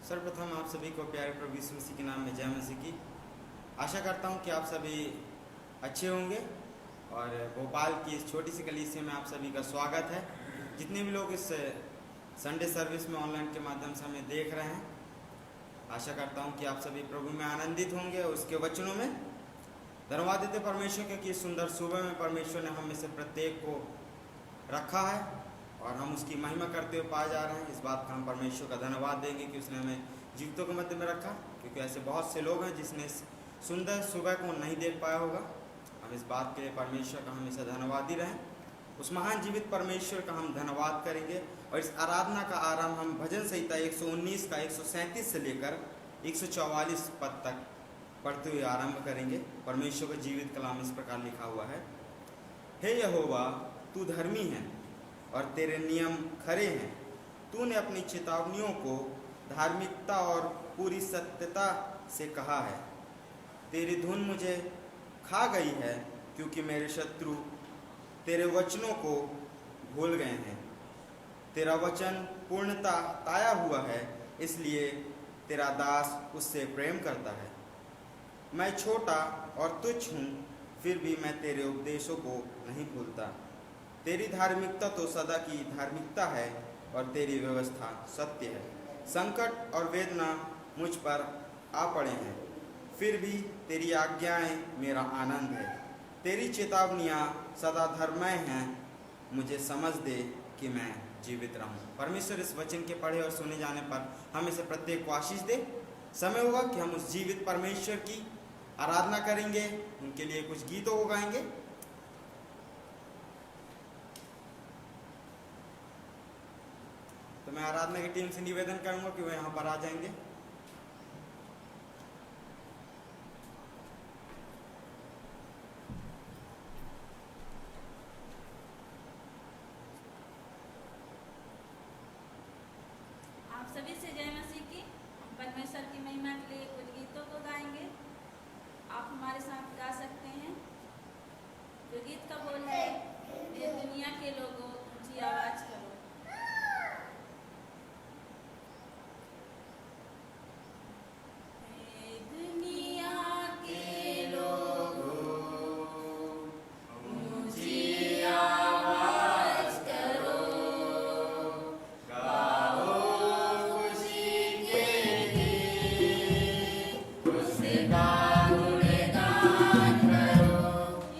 सर्वप्रथम आप सभी को प्यारे प्रभु यीशु मसीह के नाम में जय मसीह की। आशा करता हूँ कि आप सभी अच्छे होंगे और भोपाल की इस छोटी सी कलीसिया में आप सभी का स्वागत है। जितने भी लोग इस संडे सर्विस में ऑनलाइन के माध्यम से हमें देख रहे हैं, आशा करता हूँ कि आप सभी प्रभु में आनंदित होंगे और उसके वचनों में। धन्यवाद देते परमेश्वर के कि सुंदर सुबह में परमेश्वर ने हम में से प्रत्येक को रखा है और हम उसकी महिमा करते हुए पाए जा रहे हैं। इस बात का हम परमेश्वर का धन्यवाद देंगे कि उसने हमें जीवितों के मध्य में रखा, क्योंकि ऐसे बहुत से लोग हैं जिसने इस सुंदर सुबह को नहीं देख पाया होगा। हम इस बात के लिए परमेश्वर का हमेशा धन्यवादी रहें। उस महान जीवित परमेश्वर का हम धन्यवाद करेंगे और इस आराधना का आरंभ हम भजन संहिता 119 का 137 से लेकर 144 पद तक पढ़ते हुए आरंभ करेंगे। परमेश्वर का जीवित कलाम इस प्रकार लिखा हुआ है। हे यहोवा, तू धर्मी है और तेरे नियम खरे हैं। तूने अपनी चेतावनियों को धार्मिकता और पूरी सत्यता से कहा है। तेरी धुन मुझे खा गई है, क्योंकि मेरे शत्रु तेरे वचनों को भूल गए हैं। तेरा वचन पूर्णता ताया हुआ है, इसलिए तेरा दास उससे प्रेम करता है। मैं छोटा और तुच्छ हूँ, फिर भी मैं तेरे उपदेशों को नहीं भूलता। तेरी धार्मिकता तो सदा की धार्मिकता है और तेरी व्यवस्था सत्य है। संकट और वेदना मुझ पर आ पड़े हैं, फिर भी तेरी आज्ञाएं मेरा आनंद है। तेरी चेतावनियां सदा धर्ममय हैं। मुझे समझ दे कि मैं जीवित रहूं। परमेश्वर इस वचन के पढ़े और सुने जाने पर हमें से प्रत्येक को आशीष दे। समय होगा कि हम उस जीवित परमेश्वर की आराधना करेंगे, उनके लिए कुछ गीतों को गाएंगे। तो मैं आराधना की टीम से निवेदन करूंगा कि वो यहाँ पर आ जाएंगे। आप सभी से जय मसीह की। परमेश्वर की महिमा के लिए कुछ गीतों को गाएंगे। आप हमारे साथ गा सकते हैं। जो गीत का बोल है, ये दुनिया के लोगों ऊंची आवाज करो।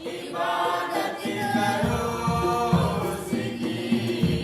इबादत करो उसकी।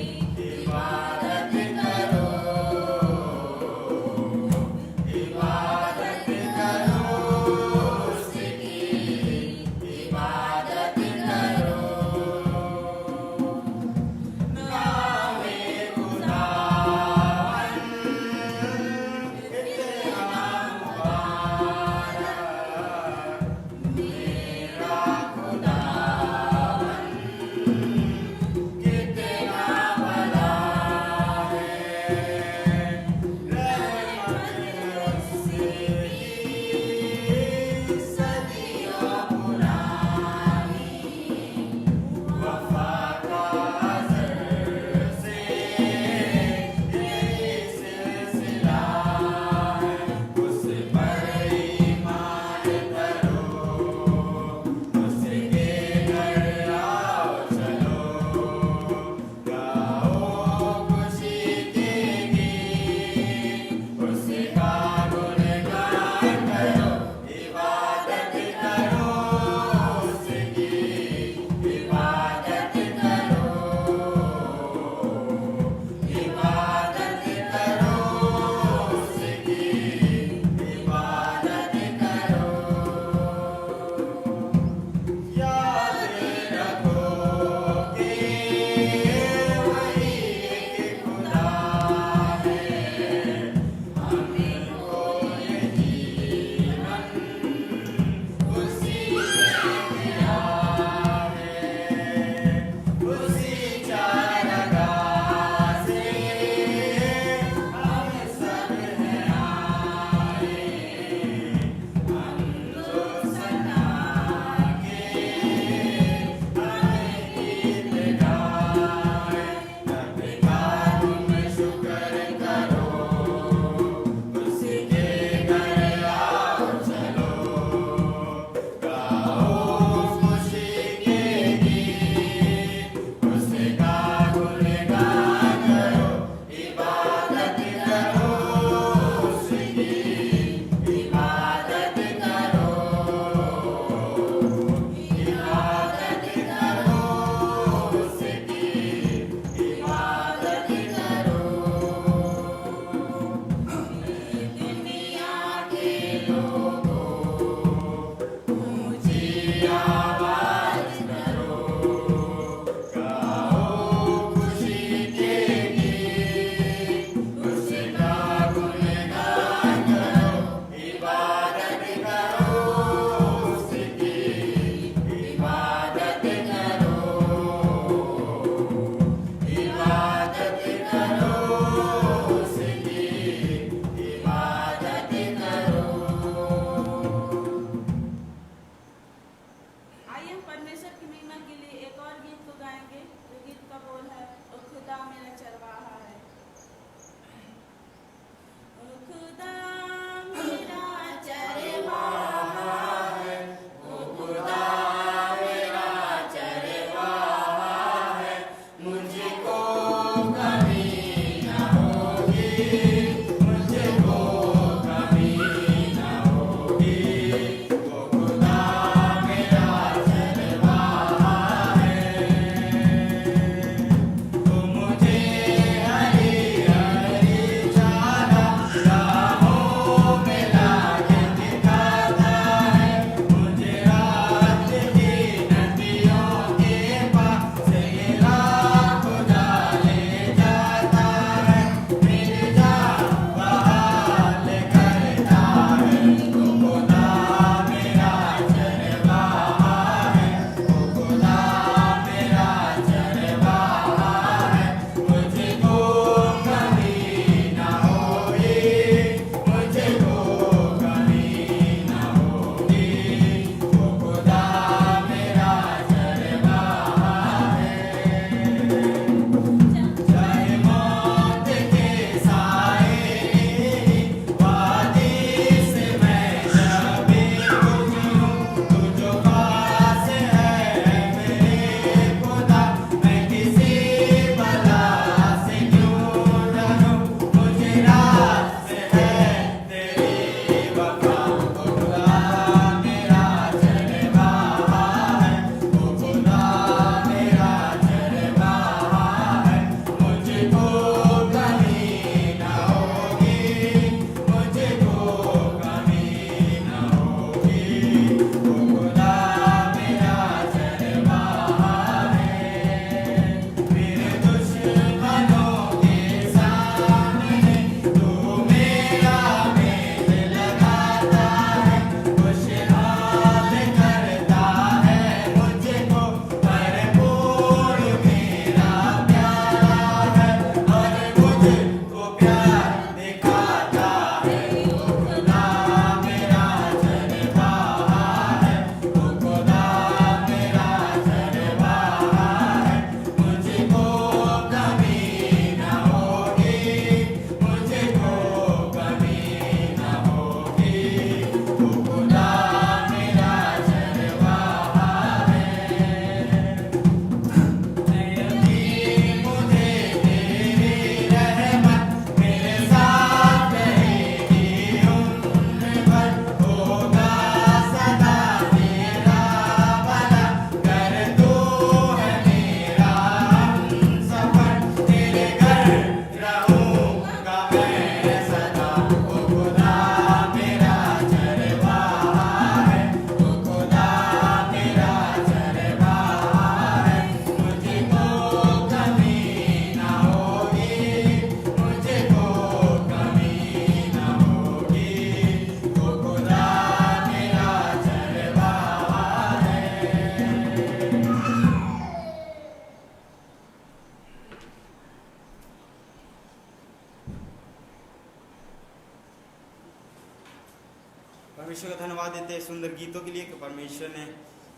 परमेश्वर का धन्यवाद देते हैं सुंदर गीतों के लिए कि परमेश्वर ने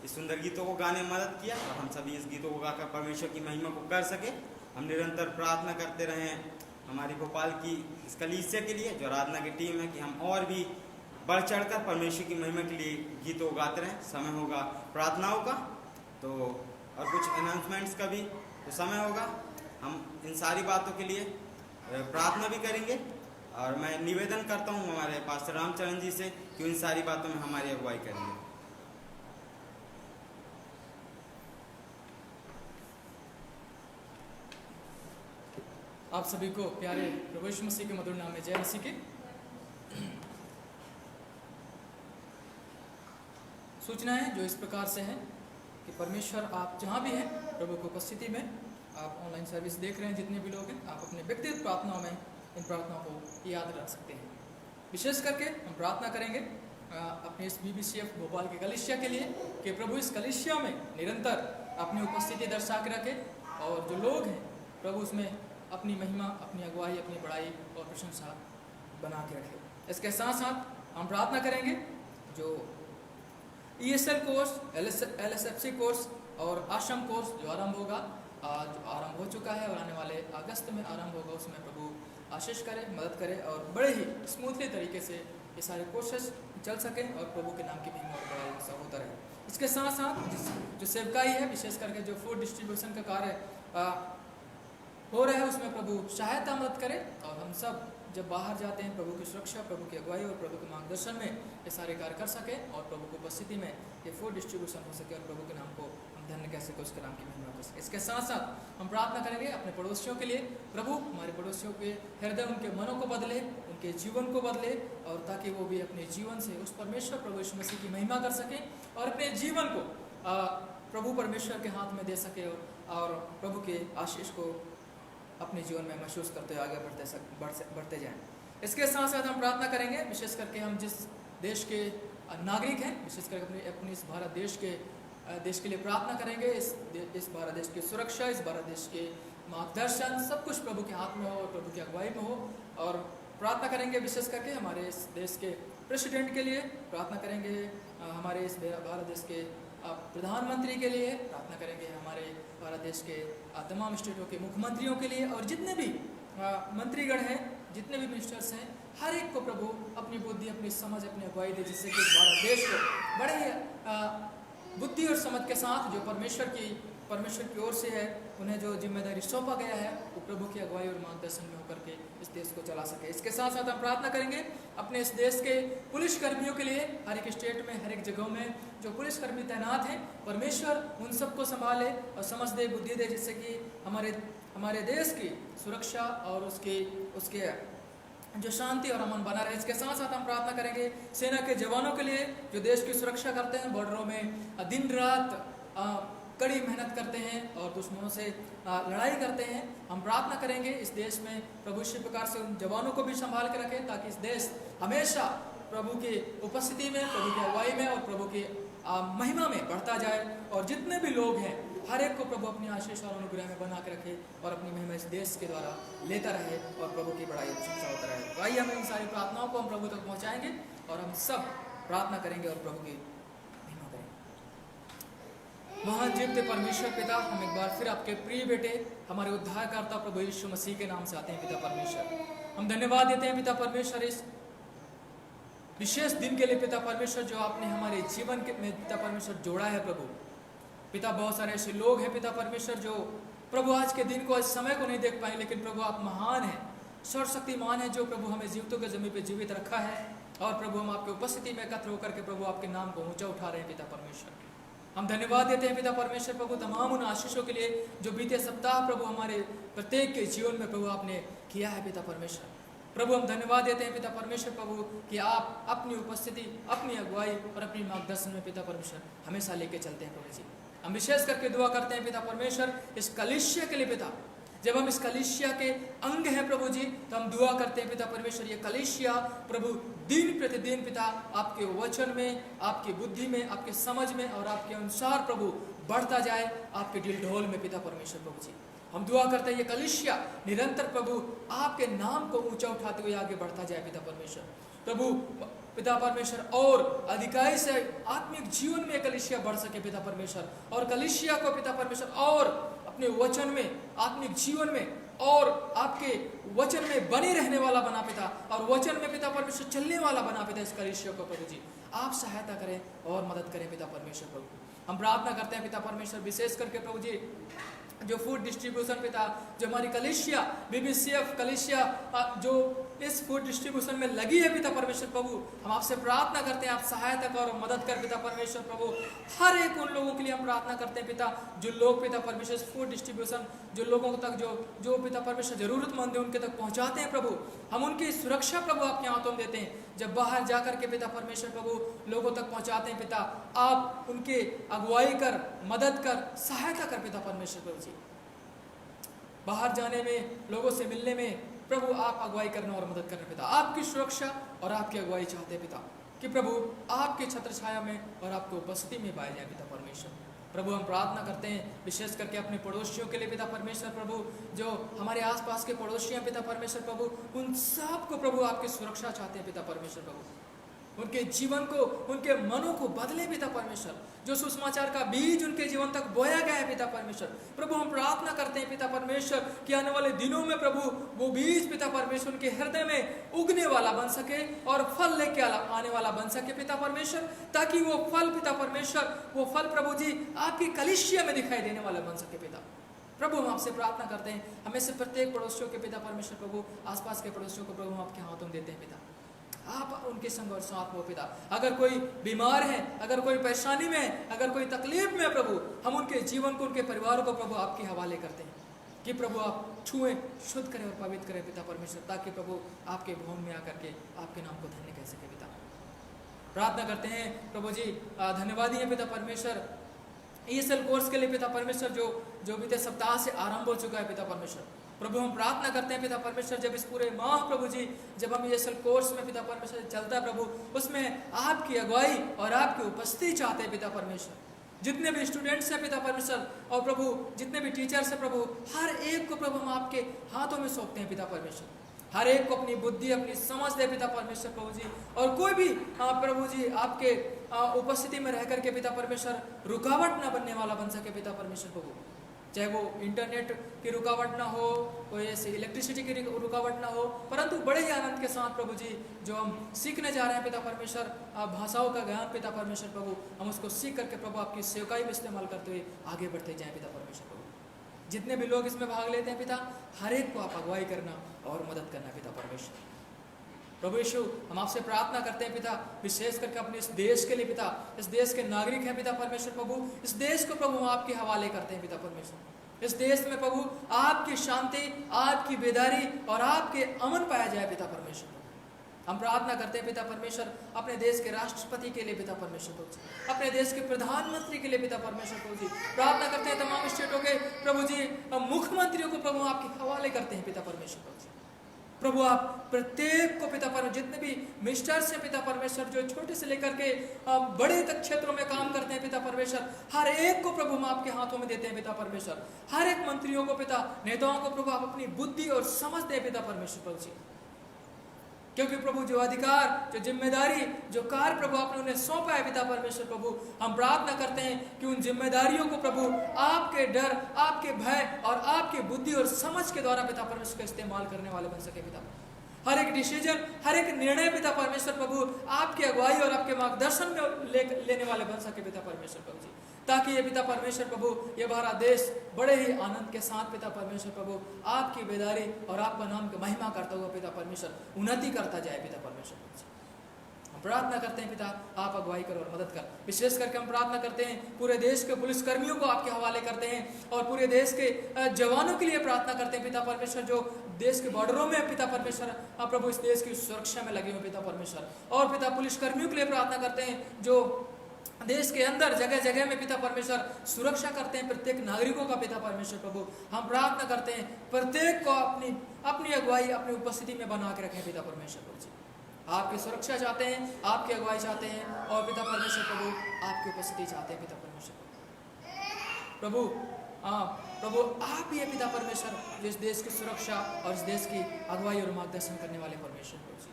इस सुंदर गीतों को गाने में मदद किया और हम सभी इस गीतों को गाकर परमेश्वर की महिमा को कर सके। हम निरंतर प्रार्थना करते रहें हमारी भोपाल की इस कलीसिया के लिए जो आराधना की टीम है कि हम और भी बढ़ चढ़कर परमेश्वर की महिमा के लिए गीतों गाते रहें। समय होगा प्रार्थनाओं का तो और कुछ अनाउंसमेंट्स का भी तो समय होगा। हम इन सारी बातों के लिए प्रार्थना भी करेंगे और मैं निवेदन करता हूँ हमारे पास्टर रामचरण जी से कि इन सारी बातों में हमारी अगुवाई करेंगे। आप सभी को प्यारे प्रभु यीशु मसीह के मधुर नाम में जय मसीह की। सूचनाएं जो इस प्रकार से हैं कि परमेश्वर आप जहां भी हैं प्रभु की उपस्थिति में आप ऑनलाइन सर्विस देख रहे हैं जितने भी लोग हैं आप अपने व्यक्तिगत प्रार्थनाओं में इन प्रार्थनाओं को याद रख सकते हैं। विशेष करके हम प्रार्थना करेंगे अपने इस BBCF भोपाल के कलीसिया के लिए कि प्रभु इस कलीसिया में निरंतर अपनी उपस्थिति दर्शा के रखे और जो लोग हैं प्रभु उसमें अपनी महिमा अपनी अगुवाई अपनी बड़ाई और प्रशंसा बना के रखे। इसके साथ साथ हम प्रार्थना करेंगे जो ESL कोर्स LSFC कोर्स और आश्रम कोर्स जो आरंभ होगा आज आरंभ हो चुका है और आने वाले अगस्त में आरंभ होगा उसमें प्रभु आशीष करे मदद करे और बड़े ही स्मूथली तरीके से ये सारे कोर्सेस चल सकें और प्रभु के नाम की महिमा और बड़ाई सब होता रहे। इसके साथ साथ जो सेवकाई है विशेष करके जो फूड डिस्ट्रीब्यूशन का कार्य हो रहा है उसमें प्रभु सहायता मदद करे और हम सब जब बाहर जाते हैं प्रभु की सुरक्षा प्रभु की अगुवाई और प्रभु के मार्गदर्शन में ये सारे कार्य कर सके और प्रभु की उपस्थिति में ये फूड डिस्ट्रीब्यूशन हो सके और प्रभु के नाम को हम धन्य कह सके उसके नाम की महिमा कर सके। इसके साथ साथ हम प्रार्थना करेंगे अपने पड़ोसियों के लिए प्रभु हमारे पड़ोसियों के हृदय उनके मनों को बदले उनके जीवन को बदले और ताकि वो भी अपने जीवन से उस परमेश्वर प्रभु यीशु मसीह की महिमा कर सके और अपने जीवन को प्रभु परमेश्वर के हाथ में दे सके और प्रभु के आशीष को अपने जीवन में महसूस करते हुए आगे बढ़ते जाएं। इसके साथ साथ हम प्रार्थना करेंगे विशेष करके हम जिस देश के नागरिक हैं विशेष करके अपने इस भारत देश के लिए प्रार्थना करेंगे। इस भारत देश की सुरक्षा इस भारत देश के मार्गदर्शन सब कुछ प्रभु के हाथ में हो और प्रभु की अगुवाई में हो और प्रार्थना करेंगे विशेष करके हमारे इस देश के प्रेसिडेंट के लिए प्रार्थना करेंगे हमारे इस भारत देश के प्रधानमंत्री के लिए प्रार्थना करेंगे हमारे भारत देश के तमाम स्टेटों के मुख्यमंत्रियों के लिए और जितने भी मंत्रीगण हैं जितने भी मिनिस्टर्स हैं हर एक को प्रभु अपनी बुद्धि अपनी समझ अपनी अगुवाई दे जिससे कि भारत देश को बड़े ही बुद्धि और समझ के साथ जो परमेश्वर की ओर से है उन्हें जो जिम्मेदारी सौंपा गया है वो प्रभु की अगुवाई और मार्गदर्शन में होकर के इस देश को चला सके। इसके साथ साथ हम प्रार्थना करेंगे अपने इस देश के पुलिस कर्मियों के लिए हर एक स्टेट में हर एक जगहों में जो पुलिसकर्मी तैनात हैं परमेश्वर उन सबको संभाले और समझ दे बुद्धि दे जिससे कि हमारे देश की सुरक्षा और उसके जो शांति और अमन बना रहे। इसके साथ साथ हम प्रार्थना करेंगे सेना के जवानों के लिए जो देश की सुरक्षा करते हैं बॉर्डरों में दिन रात कड़ी मेहनत करते हैं और दुश्मनों से लड़ाई करते हैं। हम प्रार्थना करेंगे इस देश में प्रभु इसी प्रकार से उन जवानों को भी संभाल के रखें ताकि इस देश हमेशा प्रभु की उपस्थिति में प्रभु की अगुवाई में और प्रभु की महिमा में बढ़ता जाए और जितने भी लोग हैं हर एक को प्रभु अपनी आशीष और अनुग्रह में बना के रखे और अपनी महिमा इस देश के द्वारा लेता रहे और प्रभु की बड़ाई प्रशंसा होता रहे। तो आइए हम इन सारी प्रार्थनाओं को हम प्रभु तक पहुँचाएंगे और हम सब प्रार्थना करेंगे और प्रभु की महिमा करेंगे। महान जीवते परमेश्वर पिता हम एक बार फिर आपके प्रिय बेटे हमारे उद्धारकर्ता प्रभु यीशु मसीह के नाम से आते हैं पिता परमेश्वर। हम धन्यवाद देते हैं पिता परमेश्वर इस विशेष दिन के लिए पिता परमेश्वर जो आपने हमारे जीवन में पिता परमेश्वर जोड़ा है प्रभु। पिता बहुत सारे ऐसे लोग हैं पिता परमेश्वर जो प्रभु आज के दिन को इस समय को नहीं देख पाए लेकिन प्रभु आप महान हैं सर्वशक्तिमान है जो प्रभु हमें जीवितों के जमीन पे जीवित रखा है और प्रभु हम आपके उपस्थिति में एकत्र होकर के प्रभु आपके नाम को ऊंचा उठा रहे हैं पिता परमेश्वर। हम धन्यवाद देते हैं पिता परमेश्वर प्रभु तमाम उन आशीषों के लिए जो बीते सप्ताह प्रभु हमारे प्रत्येक के जीवन में प्रभु आपने किया है पिता परमेश्वर। प्रभु हम धन्यवाद देते हैं पिता परमेश्वर प्रभु कि आप अपनी उपस्थिति अपनी अगुवाई और अपनी मार्गदर्शन में पिता परमेश्वर हमेशा लेके चलते हैं प्रभु जी। हम विशेष करके दुआ करते हैं पिता परमेश्वर इस कलीसिया के लिए पिता जब हम इस कलीसिया के अंग हैं प्रभु जी तो हम दुआ करते हैं पिता परमेश्वर ये कलीसिया प्रभु दिन प्रतिदिन पिता आपके वचन में आपकी बुद्धि में आपके समझ में और आपके अनुसार प्रभु बढ़ता जाए आपके दिल ढोल में पिता परमेश्वर प्रभु जी। हम दुआ करते हैं ये कलीसिया निरंतर प्रभु आपके नाम को ऊंचा उठाते हुए आगे बढ़ता जाए पिता परमेश्वर। प्रभु पिता परमेश्वर और अधिकारी से आत्मिक जीवन में कलीसिया बढ़ सके पिता परमेश्वर, और कलीसिया को पिता परमेश्वर और अपने वचन में, आत्मिक जीवन में और आपके वचन में बने रहने वाला बना पिता, और वचन में पिता परमेश्वर चलने वाला बना पिता इस कलीसिया को प्रभु जी। आप सहायता करें और मदद करें पिता परमेश्वर प्रभु। हम प्रार्थना करते हैं पिता परमेश्वर, विशेष करके प्रभु जी जो फूड डिस्ट्रीब्यूशन पिता, जो हमारी कलीसिया BBCF कलीसिया जो इस फूड डिस्ट्रीब्यूशन में लगी है पिता परमेश्वर प्रभु, हम आपसे प्रार्थना करते हैं आप सहायता कर और मदद कर पिता परमेश्वर प्रभु। हर एक उन लोगों के लिए हम प्रार्थना करते हैं पिता, जो लोग पिता परमेश्वर फूड डिस्ट्रीब्यूशन जो लोगों तक जो पिता परमेश्वर जरूरतमंद है उनके तक पहुंचाते हैं प्रभु, हम उनकी सुरक्षा प्रभु आपके हाथों में देते हैं। जब बाहर जाकर के पिता परमेश्वर प्रभु लोगों तक पहुंचाते हैं पिता, आप उनके अगुवाई कर, मदद कर, सहायता कर पिता परमेश्वर प्रभु जी। बाहर जाने में, लोगों से मिलने में प्रभु आप अगुवाई करना और मदद करना पिता। आपकी सुरक्षा और आपकी अगुवाई चाहते हैं पिता, कि प्रभु आपके छत्र छाया में और आपको उपस्थिति में पाए जाए पिता परमेश्वर प्रभु। हम प्रार्थना करते हैं विशेष करके अपने पड़ोसियों के लिए पिता परमेश्वर प्रभु, जो हमारे आसपास के पड़ोसी हैं पिता परमेश्वर प्रभु, उन सब को प्रभु आपकी सुरक्षा चाहते हैं पिता परमेश्वर प्रभु। उनके जीवन को, उनके मनों को बदले पिता परमेश्वर, जो सुसमाचार का बीज उनके जीवन तक बोया गया है पिता परमेश्वर प्रभु। हम प्रार्थना करते हैं पिता परमेश्वर कि आने वाले दिनों में प्रभु वो बीज पिता परमेश्वर उनके हृदय में उगने वाला बन सके और फल लेके आने वाला बन सके पिता परमेश्वर, ताकि वो फल पिता परमेश्वर, वो फल प्रभु जी आपकी कलीसिया में दिखाई देने वाला बन सके पिता प्रभु। हम आपसे प्रार्थना करते हैं, हमें से प्रत्येक पड़ोसियों के पिता परमेश्वर प्रभु, आसपास के पड़ोसियों को प्रभु हम आपके हाथों में देते हैं पिता। आप उनके संग और साथ हो पिता। अगर कोई बीमार है, अगर कोई परेशानी में है, अगर कोई तकलीफ में है प्रभु, हम उनके जीवन को, उनके परिवार को प्रभु आपके हवाले करते हैं कि प्रभु आप छुएं, शुद्ध करें और पवित्र करें पिता परमेश्वर, ताकि प्रभु आपके भवन में आकर के आपके नाम को धन्य कह सके पिता। प्रार्थना करते हैं प्रभु जी, धन्यवादी है पिता परमेश्वर ESL कोर्स के लिए पिता परमेश्वर, जो बीते सप्ताह से आरंभ हो चुका है पिता परमेश्वर प्रभु। हम प्रार्थना करते हैं पिता परमेश्वर, जब इस पूरे माह प्रभु जी, जब हम ESL कोर्स में पिता परमेश्वर चलता है प्रभु, उसमें आपकी अगुवाई और आपकी उपस्थिति चाहते हैं पिता परमेश्वर। जितने भी स्टूडेंट्स हैं पिता परमेश्वर और प्रभु जितने भी टीचर्स हैं प्रभु, हर एक को प्रभु हम आपके हाथों में सौंपते हैं पिता परमेश्वर। हर एक को अपनी बुद्धि, अपनी समझ दे पिता परमेश्वर प्रभु जी, और कोई भी प्रभु जी आपके उपस्थिति में रह करके पिता परमेश्वर रुकावट ना बनने वाला बन सके पिता परमेश्वर प्रभु। चाहे वो इंटरनेट की रुकावट ना हो, कोई ऐसी इलेक्ट्रिसिटी की रुकावट ना हो, परंतु बड़े ही आनंद के साथ प्रभु जी जो हम सीखने जा रहे हैं पिता परमेश्वर, भाषाओं का ज्ञान पिता परमेश्वर प्रभु, हम उसको सीख करके प्रभु आपकी सेवकाई में इस्तेमाल करते हुए आगे बढ़ते जाएं पिता परमेश्वर प्रभु। जितने भी लोग इसमें भाग लेते हैं पिता, हर एक को आप अगुवाई करना और मदद करना पिता परमेश्वर प्रभु यीशु। हम आपसे प्रार्थना करते हैं पिता, विशेष करके अपने इस देश के लिए पिता, इस देश के नागरिक हैं पिता परमेश्वर प्रभु, इस देश को प्रभु हम आपके हवाले करते हैं पिता परमेश्वर। इस देश में प्रभु आपकी शांति, आपकी बेदारी और आपके अमन पाया जाए पिता परमेश्वर। हम प्रार्थना करते हैं पिता परमेश्वर अपने देश के राष्ट्रपति के लिए पिता परमेश्वर प्रभु जी, अपने देश के प्रधानमंत्री के लिए पिता परमेश्वर प्रभु जी। प्रार्थना करते हैं तमाम स्टेटों के प्रभु जी मुख्यमंत्रियों को प्रभु आपके हवाले करते हैं पिता परमेश्वर प्रभु जी। प्रभु आप प्रत्येक को पिता परमेश्वर, जितने भी मिनिस्टर्स हैं पिता परमेश्वर, जो छोटे से लेकर के बड़े तक क्षेत्रों में काम करते हैं पिता परमेश्वर, हर एक को प्रभु हम आपके हाथों में देते हैं पिता परमेश्वर। हर एक मंत्रियों को पिता, नेताओं को प्रभु आप अपनी बुद्धि और समझ दें पिता परमेश्वर प्रभु जी, क्योंकि प्रभु जो अधिकार, जो जिम्मेदारी, जो कार्य प्रभु आपने उन्हें सौंपा है पिता परमेश्वर प्रभु, हम प्रार्थना करते हैं कि उन जिम्मेदारियों को प्रभु आपके डर, आपके भय और आपकी बुद्धि और समझ के द्वारा पिता परमेश्वर का इस्तेमाल करने वाले बन सके पिता। हर एक डिसीजन, हर एक निर्णय पिता परमेश्वर प्रभु आपकी अगुवाई और आपके मार्गदर्शन में लेने वाले बन सके पिता परमेश्वर प्रभु जी, ताकि ये पिता परमेश्वर प्रभु, ये हमारा देश बड़े ही आनंद के साथ पिता परमेश्वर प्रभु आपकी बेदारी और आपका नाम की महिमा करता हुआ पिता परमेश्वर उन्नति करता जाए पिता परमेश्वर प्रभु जी। हम प्रार्थना करते हैं पिता, आप अगुवाई कर और मदद कर। विशेष करके हम प्रार्थना करते हैं, पूरे देश के पुलिस कर्मियों को आपके हवाले करते हैं और पूरे देश के जवानों के लिए प्रार्थना करते हैं पिता परमेश्वर, जो देश के बॉर्डरों में पिता परमेश्वर प्रभु इस देश की सुरक्षा में लगे हुए पिता परमेश्वर। और पिता पुलिस कर्मियों के लिए प्रार्थना करते हैं, जो देश के अंदर जगह जगह में पिता परमेश्वर सुरक्षा करते हैं प्रत्येक नागरिकों का पिता परमेश्वर प्रभु। हम प्रार्थना करते हैं प्रत्येक को अपनी अगुवाई अपनी उपस्थिति में बना के रखें पिता परमेश्वर प्रभु जी। आपकी सुरक्षा चाहते हैं, आपकी अगुवाई चाहते हैं और पिता परमेश्वर प्रभु आपकी उपस्थिति चाहते हैं पिता परमेश्वर प्रभु। प्रभु आप ही है पिता परमेश्वर, जो इस देश की सुरक्षा और इस देश की अगुवाई और मार्गदर्शन करने वाले परमेश्वर प्रभु जी।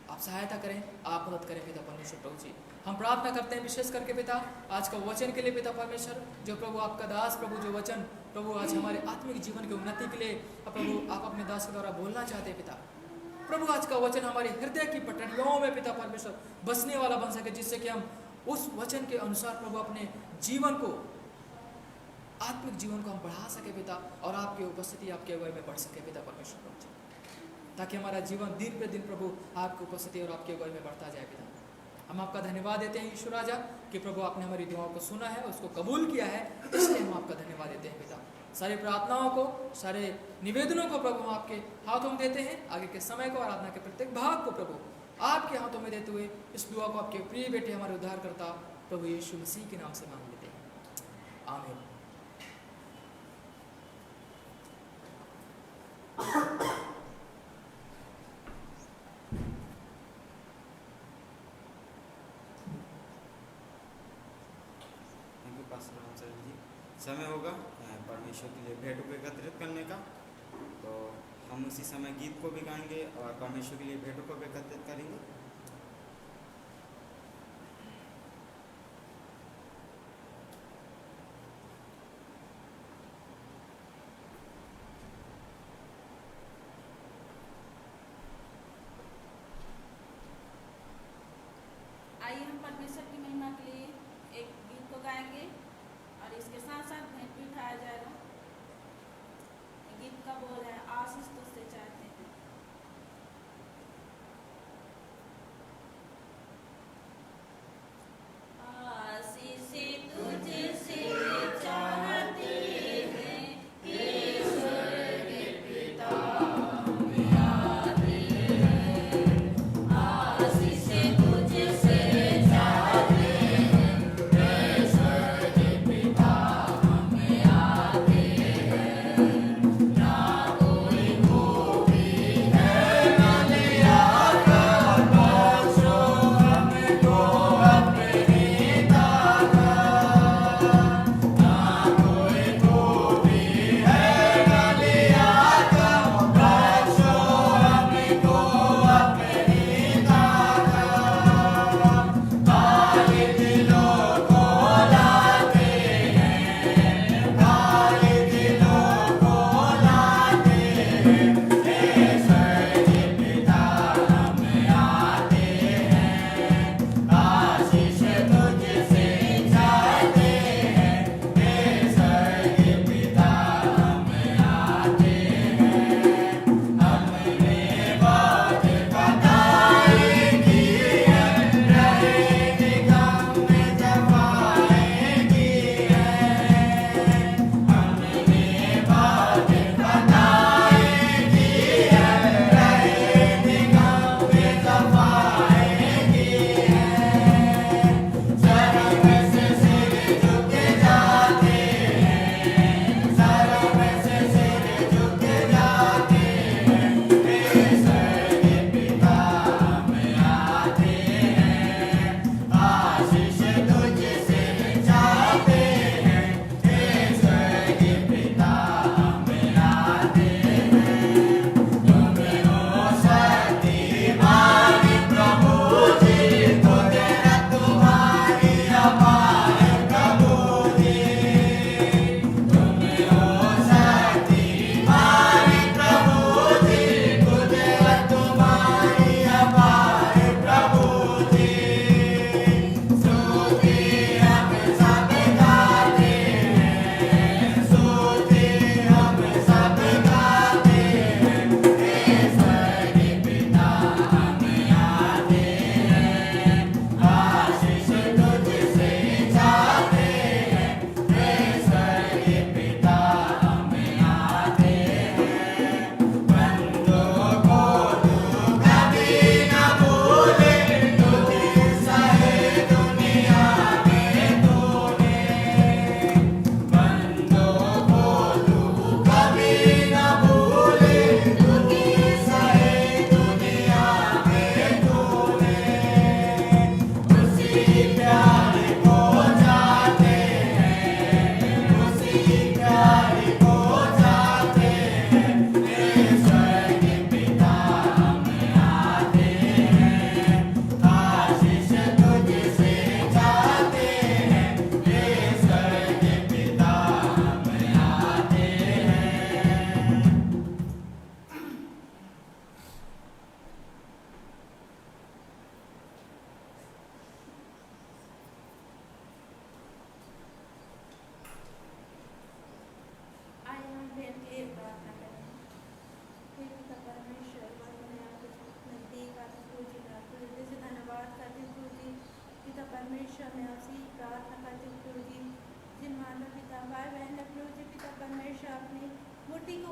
आप सहायता करें, आप मदद करें पिता परमेश्वर प्रभु जी। हम प्रार्थना करते हैं विशेष करके पिता आज का वचन के लिए पिता परमेश्वर, जो प्रभु आपका दास प्रभु जो वचन प्रभु आज हमारे आत्मिक जीवन की उन्नति के लिए प्रभु आप अपने दास के द्वारा बोलना चाहते हैं पिता प्रभु। आज का वचन हमारे हृदय की पटरियों में पिता परमेश्वर बसने वाला बन सके, जिससे कि हम उस वचन के अनुसार प्रभु अपने जीवन को, आत्मिक जीवन को हम बढ़ा सके पिता, और आपकी उपस्थिति आपके अगुवाई में बढ़ सके पिता परमेश्वर प्रभु जी, ताकि हमारा जीवन दिन पे दिन प्रभु आपकी उपस्थिति और आपके अगुवाई में बढ़ता जाए पिता। हम आपका धन्यवाद देते हैं यीशु राजा कि प्रभु आपने हमारी दुआओं को सुना है, उसको कबूल किया है, इसलिए हम आपका धन्यवाद देते हैं पिता। सारी प्रार्थनाओं को, सारे निवेदनों को प्रभु हम आपके हाथों में देते हैं। आगे के समय को, आराधना के प्रत्येक भाग को प्रभु आपके हाथों में देते हुए इस दुआ को आपके प्रिय बेटे हमारे उद्धारकर्ता प्रभु यीशु मसीह के नाम से मांग लेते हैं, आमीन। समय होगा परमेश्वर के लिए भेंट को एकत्रित करने का, तो हम उसी समय गीत को भी गाएंगे और परमेश्वर के लिए भेंटों को भी एकत्रित करेंगे। आइए हम परमेश्वर की महिमा के लिए एक गीत को गाएंगे और इसके साथ साथ भेंट भी उठाया जाएगा। गीत का बोल है, आशीष तुझसे चाहते हैं।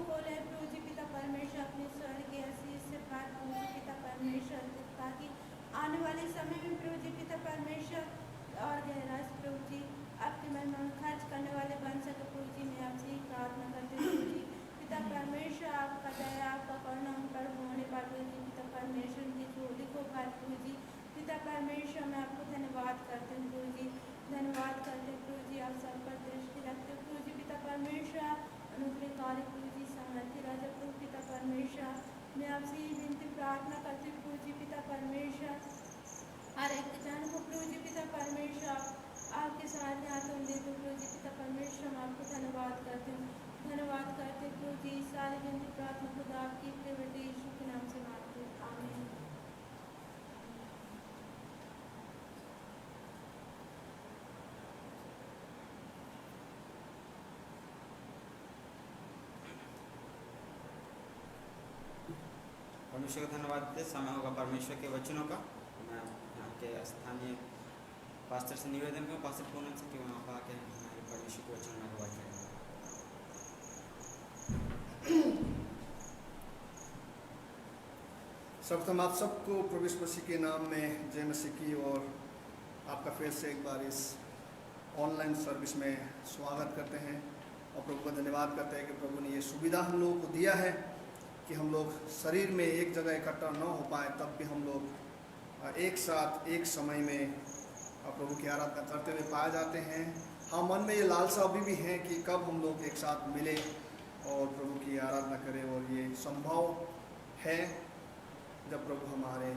खोले प्रभु जी पिता परमेश्वर अपने स्वर्ग के आशीष से प्राप्त प्रभु जी पिता परमेश्वर, ताकि आने वाले समय में प्रभु जी पिता परमेश्वर और गहराई से प्रभु जी आपकी महिमा में खर्च करने वाले बन सके। प्रभु जी मैं आपसे ही प्रार्थना करती हूँ प्रभु जी पिता परमेश्वर, आपका दया आपका करुणा हम पर होने पर प्रभु जी पिता परमेश्वर की झोली को भर प्रभु जी पिता परमेश्वर मैं आपको धन्यवाद करते हैं प्रभु जी, धन्यवाद करते हैं प्रभु जी। आप सब पर दृष्टि रखते हैं प्रभु जी पिता परमेश्वर, अनुग्रहकारी प्रभु जी, सामर्थ्य राजा प्रभु पिता परमेश्वर, मैं आपसे ही विनती प्रार्थना करती हूँ प्रभु जी पिता परमेश्वर, हर एक जन को प्रभु जी पिता परमेश्वर आपके साथ हाथों दे दो प्रभु जी पिता परमेश्वर, हम आपको धन्यवाद करते हैं, धन्यवाद करते प्रभु जी। सारी विनती प्रार्थना खुदा आपकी प्रिय बेटे यीशु के नाम से मांगते हैं, आमीन। परमेश्वर का धन्यवाद देते। समय होगा परमेश्वर के वचनों का। मैं यहाँ के स्थानीय पास्टर से निवेदन करूँ, पास्टर पूनम से, कि वहाँ पर आके हमारे परमेश्वर के वचन में अगुवाई करें। सर्वप्रथम आप सबको प्रभु यीशु मसीह के नाम में जय मसीह की, और आपका फिर से एक बार इस ऑनलाइन सर्विस में स्वागत करते हैं और प्रभु का धन्यवाद करते हैं कि प्रभु ने ये सुविधा हम लोगों को दिया है कि हम लोग शरीर में एक जगह इकट्ठा न हो पाए, तब भी हम लोग एक साथ एक समय में प्रभु की आराधना करते हुए पाए जाते हैं। हाँ, मन में ये लालसा अभी भी है कि कब हम लोग एक साथ मिले और प्रभु की आराधना करें, और ये संभव है जब प्रभु हमारे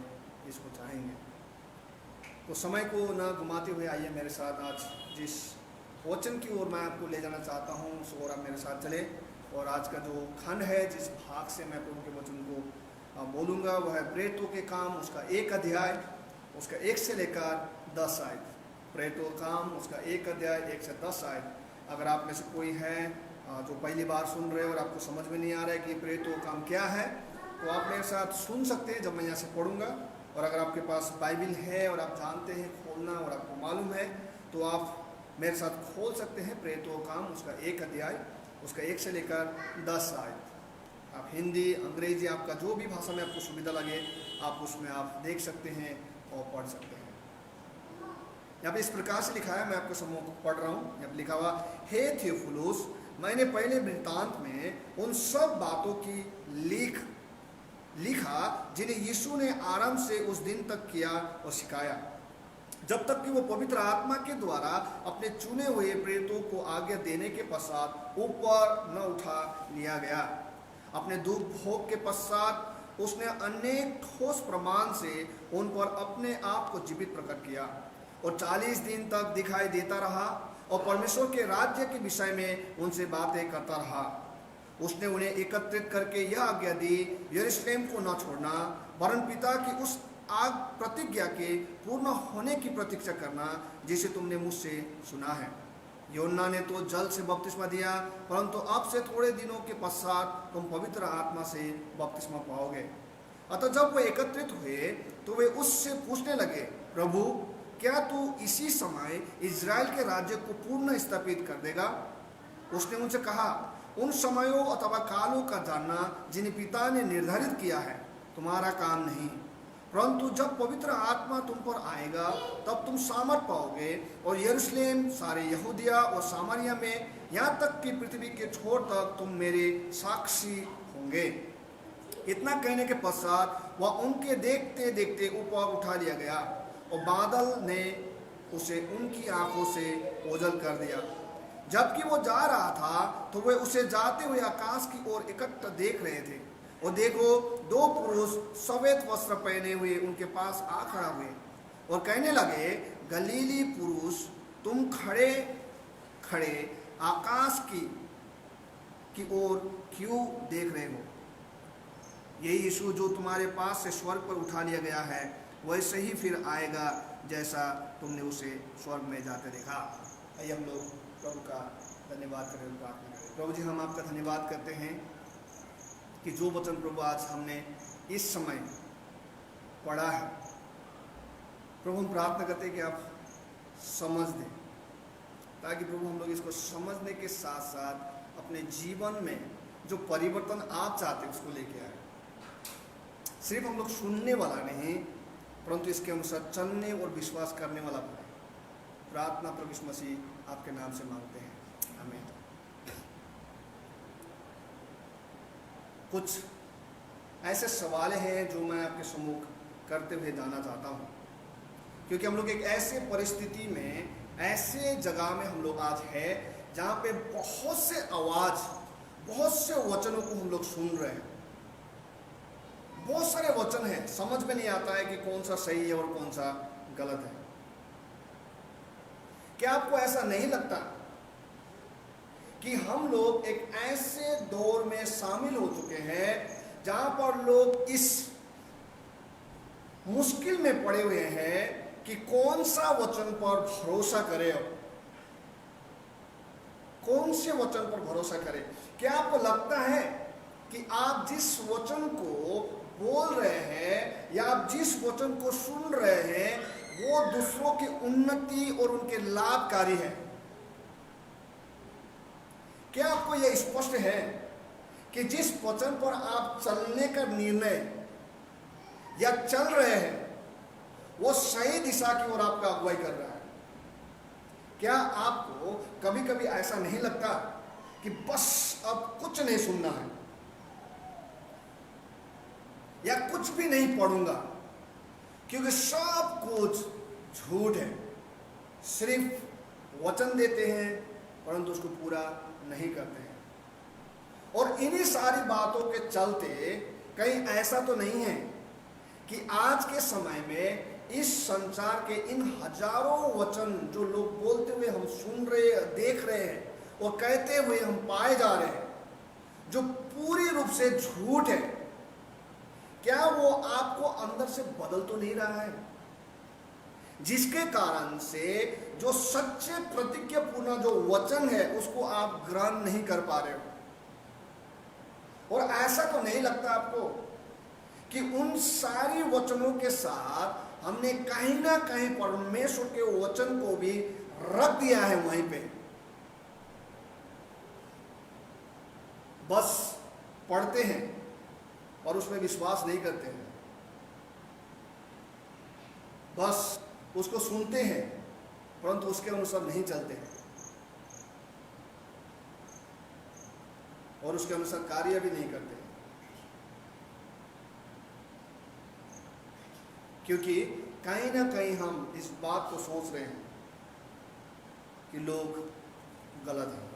इसको चाहेंगे। तो समय को न घुमाते हुए आइए मेरे साथ आज जिस वचन की ओर मैं आपको ले जाना चाहता हूँ उस ओर आप मेरे साथ चले। और आज का जो खंड है, जिस भाग से मैं प्रभु के वचन को बोलूँगा, वह है प्रेरितों के काम, उसका 1 अध्याय, उसका 1 से लेकर 10 आयत। प्रेरितों का काम, उसका 1 अध्याय 1 से 10 आयत। अगर आप में से कोई है जो पहली बार सुन रहे हो और आपको समझ में नहीं आ रहा है कि प्रेरितों का काम क्या है, तो आप मेरे साथ सुन सकते हैं जब मैं यहाँ से पढ़ूंगा। और अगर आपके पास बाइबल है और आप जानते हैं खोलना और आपको मालूम है, तो आप मेरे साथ खोल सकते हैं प्रेरितों का काम, उसका 1 अध्याय, उसका 1 से लेकर 10 आयत। आप हिंदी, अंग्रेजी, आपका जो भी भाषा में आपको सुविधा लगे आप उसमें आप देख सकते हैं और पढ़ सकते हैं। यहाँ पे इस प्रकार से लिखा है, मैं आपको समूह को पढ़ रहा हूँ। यहाँ पे लिखा हुआ, हे थियोफिलुस, मैंने पहले वृत्तांत में उन सब बातों की लिखा जिन्हें यीशु ने आरंभ से उस दिन तक किया और सिखाया, जब तक कि वो पवित्र आत्मा के द्वारा अपने चुने हुए प्रेरितों को आज्ञा देने के पश्चात ऊपर न उठा लिया गया। अपने दुख भोग के पश्चात उसने अनेक ठोस प्रमाण से उन पर अपने आप को जीवित प्रकट किया और 40 दिन तक दिखाई देता रहा और परमेश्वर के राज्य के विषय में उनसे बातें करता रहा। उसने उन्हें एकत्रित करके यह आज्ञा दी, यरूशलेम को न छोड़ना, वरन पिता की उस आग प्रतिज्ञा के पूर्ण होने की प्रतीक्षा करना जिसे तुमने मुझसे सुना है। यूहन्ना ने तो जल से बपतिस्मा दिया, परंतु अब से थोड़े दिनों के पश्चात तुम पवित्र आत्मा से बपतिस्मा पाओगे। अतः जब वे एकत्रित हुए तो वे उससे पूछने लगे, प्रभु, क्या तू इसी समय इज़राइल के राज्य को पूर्ण स्थापित कर देगा? उसने उनसे कहा, उन समयों अथवा कालों का जानना जिन्हें पिता ने निर्धारित किया है तुम्हारा काम नहीं, परंतु जब पवित्र आत्मा तुम पर आएगा तब तुम सामर्थ पाओगे और यरूशलेम, सारे यहूदिया और सामरिया में, यहाँ तक कि पृथ्वी के छोर तक तुम मेरे साक्षी होंगे। इतना कहने के पश्चात वह उनके देखते देखते ऊपर उठा लिया गया और बादल ने उसे उनकी आंखों से ओझल कर दिया। जबकि वो जा रहा था तो वे उसे जाते हुए आकाश की ओर इकट्ठा देख रहे थे, और देखो, 2 पुरुष सफेद वस्त्र पहने हुए उनके पास आ खड़ा हुए और कहने लगे, गलीली पुरुष, तुम खड़े खड़े आकाश की ओर क्यों देख रहे हो? यही यीशु जो तुम्हारे पास से स्वर्ग पर उठा लिया गया है, वैसे ही फिर आएगा जैसा तुमने उसे स्वर्ग में जाते देखा। आइए हम लोग प्रभु का धन्यवाद करें, प्रार्थना करें। प्रभु जी, हम आपका धन्यवाद करते हैं कि जो वचन प्रभु आज हमने इस समय पढ़ा है, प्रभु हम प्रार्थना करते हैं कि आप समझ दें, ताकि प्रभु हम लोग इसको समझने के साथ साथ अपने जीवन में जो परिवर्तन आप चाहते हैं उसको लेके आए। सिर्फ हम लोग सुनने वाला नहीं, परंतु इसके अनुसार चलने और विश्वास करने वाला बने। प्रार्थना प्रभु यीशु मसीह आपके नाम से मांगते हैं, आमीन। कुछ ऐसे सवाल हैं जो मैं आपके सम्मुख करते हुए जाना चाहता हूँ, क्योंकि हम लोग एक ऐसे परिस्थिति में, ऐसे जगह में हम लोग आज है जहाँ पे बहुत से आवाज, बहुत से वचनों को हम लोग सुन रहे हैं। बहुत सारे वचन हैं, समझ में नहीं आता है कि कौन सा सही है और कौन सा गलत है। क्या आपको ऐसा नहीं लगता कि हम लोग एक ऐसे दौर में शामिल हो चुके हैं जहां पर लोग इस मुश्किल में पड़े हुए हैं कि कौन सा वचन पर भरोसा करें? अब कौन से वचन पर भरोसा करें? क्या आपको लगता है कि आप जिस वचन को बोल रहे हैं या आप जिस वचन को सुन रहे हैं वो दूसरों की उन्नति और उनके लाभकारी है? क्या आपको यह स्पष्ट है कि जिस वचन पर आप चलने का निर्णय या चल रहे हैं वो सही दिशा की ओर आपका अगुवाई कर रहा है? क्या आपको कभी कभी ऐसा नहीं लगता कि बस अब कुछ नहीं सुनना है या कुछ भी नहीं पढ़ूंगा क्योंकि सब कुछ झूठ है? सिर्फ वचन देते हैं परंतु उसको पूरा नहीं करते हैं। और इन्हीं सारी बातों के चलते कहीं ऐसा तो नहीं है कि आज के समय में इस संसार के इन हजारों वचन जो लोग बोलते हुए हम सुन रहे, देख रहे हैं और कहते हुए हम पाए जा रहे हैं, जो पूरी रूप से झूठ है, क्या वो आपको अंदर से बदल तो नहीं रहा है? जिसके कारण से जो सच्चे प्रतिज्ञापूर्ण जो वचन है उसको आप ग्रहण नहीं कर पा रहे हो। और ऐसा तो नहीं लगता आपको कि उन सारी वचनों के साथ हमने कहीं ना कहीं परमेश्वर के वचन को भी रख दिया है वहीं पे? बस पढ़ते हैं और उसमें विश्वास नहीं करते हैं, बस उसको सुनते हैं परंतु उसके अनुसार नहीं चलते हैं और उसके अनुसार कार्य भी नहीं करते हैं। क्योंकि कहीं ना कहीं हम इस बात को सोच रहे हैं कि लोग गलत हैं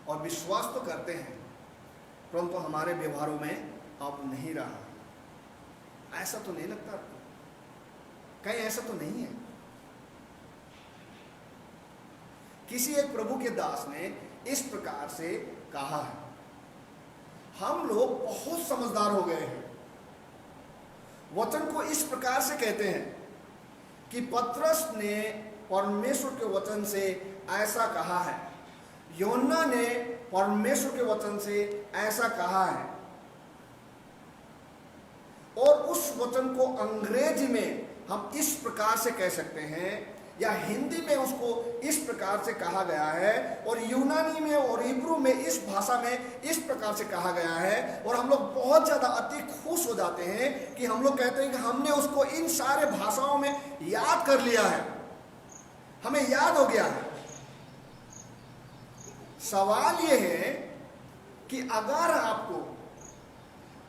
और विश्वास तो करते हैं परंतु हमारे व्यवहारों में अब नहीं रहा। ऐसा तो नहीं लगता आपको? कहीं ऐसा तो नहीं है? किसी एक प्रभु के दास ने इस प्रकार से कहा है। हम लोग बहुत समझदार हो गए हैं, वचन को इस प्रकार से कहते हैं कि पतरस ने परमेश्वर के वचन से ऐसा कहा है, योना ने परमेश्वर के वचन से ऐसा कहा है, और उस वचन को अंग्रेजी में हम इस प्रकार से कह सकते हैं या हिंदी में उसको इस प्रकार से कहा गया है और यूनानी में और इब्रू में इस भाषा में इस प्रकार से कहा गया है। और हम लोग बहुत ज़्यादा अति खुश हो जाते हैं कि हम लोग कहते हैं कि हमने उसको इन सारे भाषाओं में याद कर लिया है, हमें याद हो गया है। सवाल ये है कि अगर आपको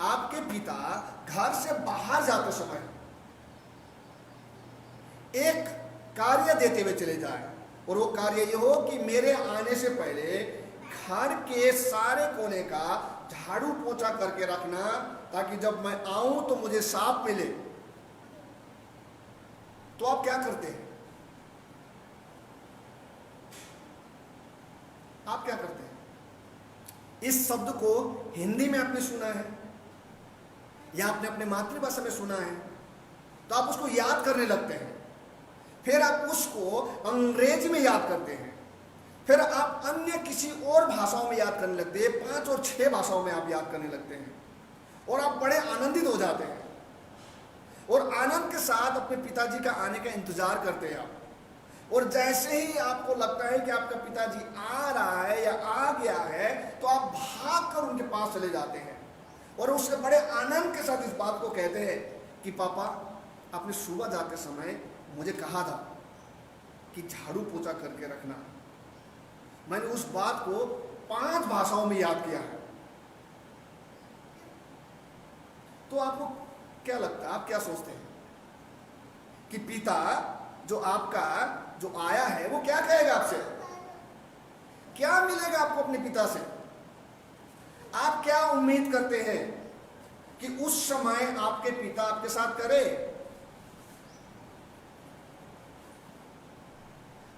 आपके पिता घर से बाहर जाते समय एक कार्य देते हुए चले जाए और वो कार्य ये हो कि मेरे आने से पहले घर के सारे कोने का झाड़ू पोछा करके रखना ताकि जब मैं आऊं तो मुझे साफ मिले, तो आप क्या करते हैं? आप क्या करते हैं? इस शब्द को हिंदी में आपने सुना है या आपने अपने मातृभाषा में सुना है तो आप उसको याद करने लगते हैं, फिर आप उसको अंग्रेजी में याद करते हैं, फिर आप अन्य किसी और भाषाओं में याद करने लगते हैं, 5 और 6 भाषाओं में आप याद करने लगते हैं और आप बड़े आनंदित हो जाते हैं और आनंद के साथ अपने पिताजी का आने का इंतजार करते हैं आप। और जैसे ही आपको लगता है कि आपका पिताजी आ रहा है या आ गया है, तो आप भागकर उनके पास चले जाते हैं और उससे बड़े आनंद के साथ इस बात को कहते हैं कि पापा, आपने सुबह जाते समय मुझे कहा था कि झाड़ू पोछा करके रखना। मैंने उस बात को 5 भाषाओं में याद किया है। तो आपको क्या लगता है, आप क्या सोचते हैं कि पिता जो आपका जो आया है वो क्या कहेगा आपसे? क्या मिलेगा आपको अपने पिता से? आप क्या उम्मीद करते हैं कि उस समय आपके पिता आपके साथ करे?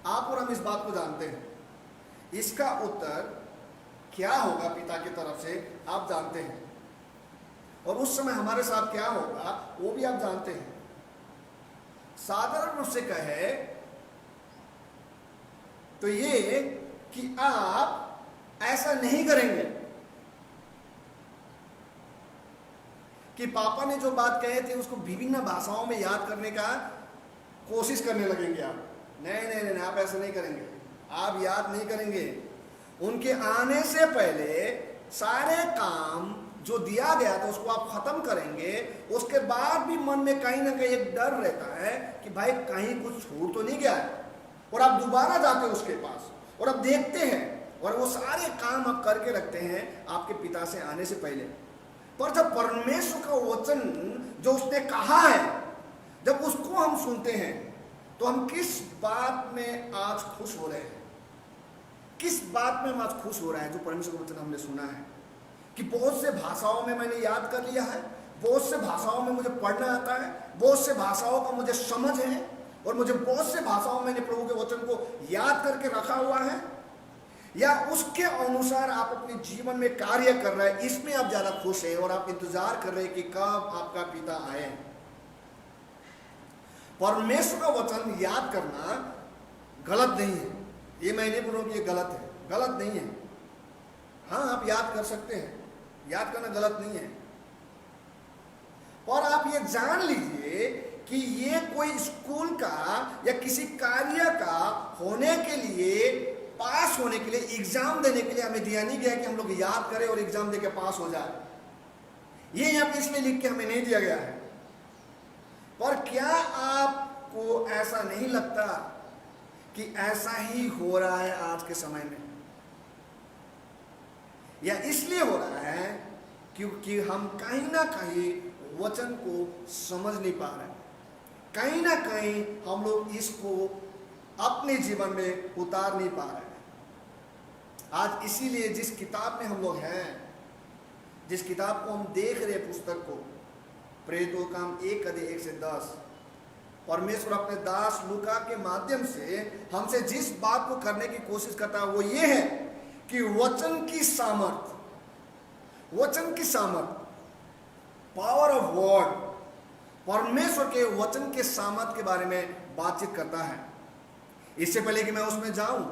आप और हम इस बात को जानते हैं, इसका उत्तर क्या होगा पिता की तरफ से आप जानते हैं, और उस समय हमारे साथ क्या होगा वो भी आप जानते हैं। साधारण रूप से कहे तो ये कि आप ऐसा नहीं करेंगे कि पापा ने जो बात कहे थे उसको विभिन्न भाषाओं में याद करने का कोशिश करने लगेंगे आप। नहीं नहीं नहीं, आप ऐसा नहीं करेंगे, आप याद नहीं करेंगे। उनके आने से पहले सारे काम जो दिया गया था उसको आप खत्म करेंगे। उसके बाद भी मन में कहीं ना कहीं एक डर रहता है कि भाई कहीं कुछ छूट तो नहीं गया है, और आप दोबारा जाते हैं उसके पास और आप देखते हैं और वो सारे काम आप करके रखते हैं आपके पिता से आने से पहले। पर जब परमेश्वर का वचन जो उसने कहा है, जब उसको हम सुनते हैं तो हम किस बात में आज खुश हो रहे हैं? किस बात में हम आज खुश हो रहे हैं? जो परमेश्वर का वचन हमने सुना है कि बहुत से भाषाओं में मैंने याद कर लिया है, बहुत से भाषाओं में मुझे पढ़ना आता है, बहुत से भाषाओं का मुझे समझ है, और मुझे बहुत से भाषाओं में मैंने प्रभु के वचन को याद करके रखा हुआ है, या उसके अनुसार आप अपने जीवन में कार्य कर रहे हैं, इसमें आप ज्यादा खुश हैं और आप इंतजार कर रहे हैं कि कब आपका पिता आए। परमेश्वर का वचन याद करना गलत नहीं है, ये मैं नहीं बोल रहा हूं कि ये गलत है, गलत नहीं है। हाँ, आप याद कर सकते हैं, याद करना गलत नहीं है। और आप ये जान लीजिए कि ये कोई स्कूल का या किसी कार्य का होने के लिए, पास होने के लिए, एग्जाम देने के लिए हमें दिया नहीं गया कि हम लोग याद करें और एग्जाम देके पास हो जाए। ये यहाँ पे इसलिए लिख के हमें नहीं दिया गया है। पर क्या आपको ऐसा नहीं लगता कि ऐसा ही हो रहा है आज के समय में? या इसलिए हो रहा है क्योंकि हम कहीं ना कहीं वचन को समझ नहीं पा रहे, कहीं ना कहीं हम लोग इसको अपने जीवन में उतार नहीं पा रहे हैं। आज इसीलिए जिस किताब में हम लोग हैं, जिस किताब को हम देख रहे हैं, पुस्तक को, प्रेरितों का काम 1:1-10, परमेश्वर अपने दास लूका के माध्यम से हमसे जिस बात को करने की कोशिश करता है वो ये है कि वचन की सामर्थ, वचन की सामर्थ, पावर ऑफ वर्ड, परमेश्वर के वचन के सामर्थ के बारे में बातचीत करता है। इससे पहले कि मैं उसमें जाऊं,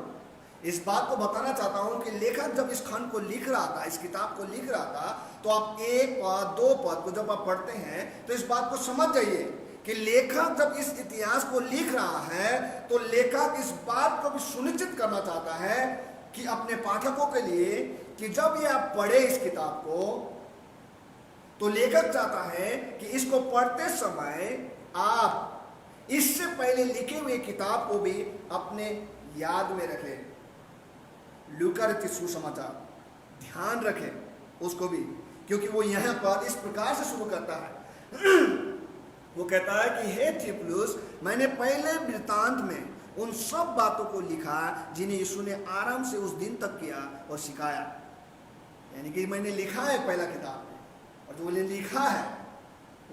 इस बात को बताना चाहता हूं कि लेखक जब इस खंड को लिख रहा था, इस किताब को लिख रहा था, तो आप 1 पद 2 पद को जब आप पढ़ते हैं तो इस बात को समझ जाइए कि लेखक जब इस इतिहास को लिख रहा है तो लेखक इस बात को भी सुनिश्चित करना चाहता है कि अपने पाठकों के लिए कि जब ये आप पढ़े इस किताब को, तो लेखक चाहता है कि इसको पढ़ते समय आप इससे पहले लिखे हुए किताब को भी अपने याद में रखें। लूका रचित सुसमाचार ध्यान रखें उसको भी, क्योंकि वो यहाँ पर इस प्रकार से शुरू करता है। वो कहता है कि हे थियोफिलुस, मैंने पहले वृत्तांत में उन सब बातों को लिखा जिन्हें यीशु ने आराम से उस दिन तक किया और सिखाया। यानी कि मैंने लिखा है पहला किताब में, और जो मैंने लिखा है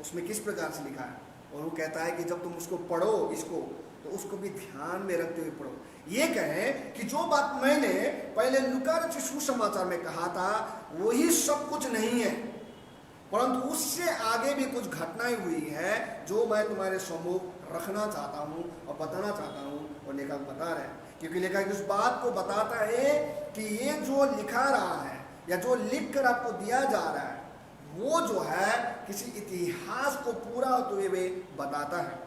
उसमें किस प्रकार से लिखा है। और वो कहता है कि जब तुम उसको पढ़ो इसको, तो उसको भी ध्यान में रखते हुए पढ़ो। ये कहे कि जो बात मैंने पहले लूका रचित सुसमाचार में कहा था वही सब कुछ नहीं है, परंतु उससे आगे भी कुछ घटनाएं हुई है जो मैं तुम्हारे सम्मुख रखना चाहता हूं और बताना चाहता हूं। और लेखक बता रहे हैं, क्योंकि लेखक इस बात को बताता है कि ये जो लिखा रहा है या जो लिख कर आपको दिया जा रहा है वो जो है किसी इतिहास को पूरा होते हुए बताता है।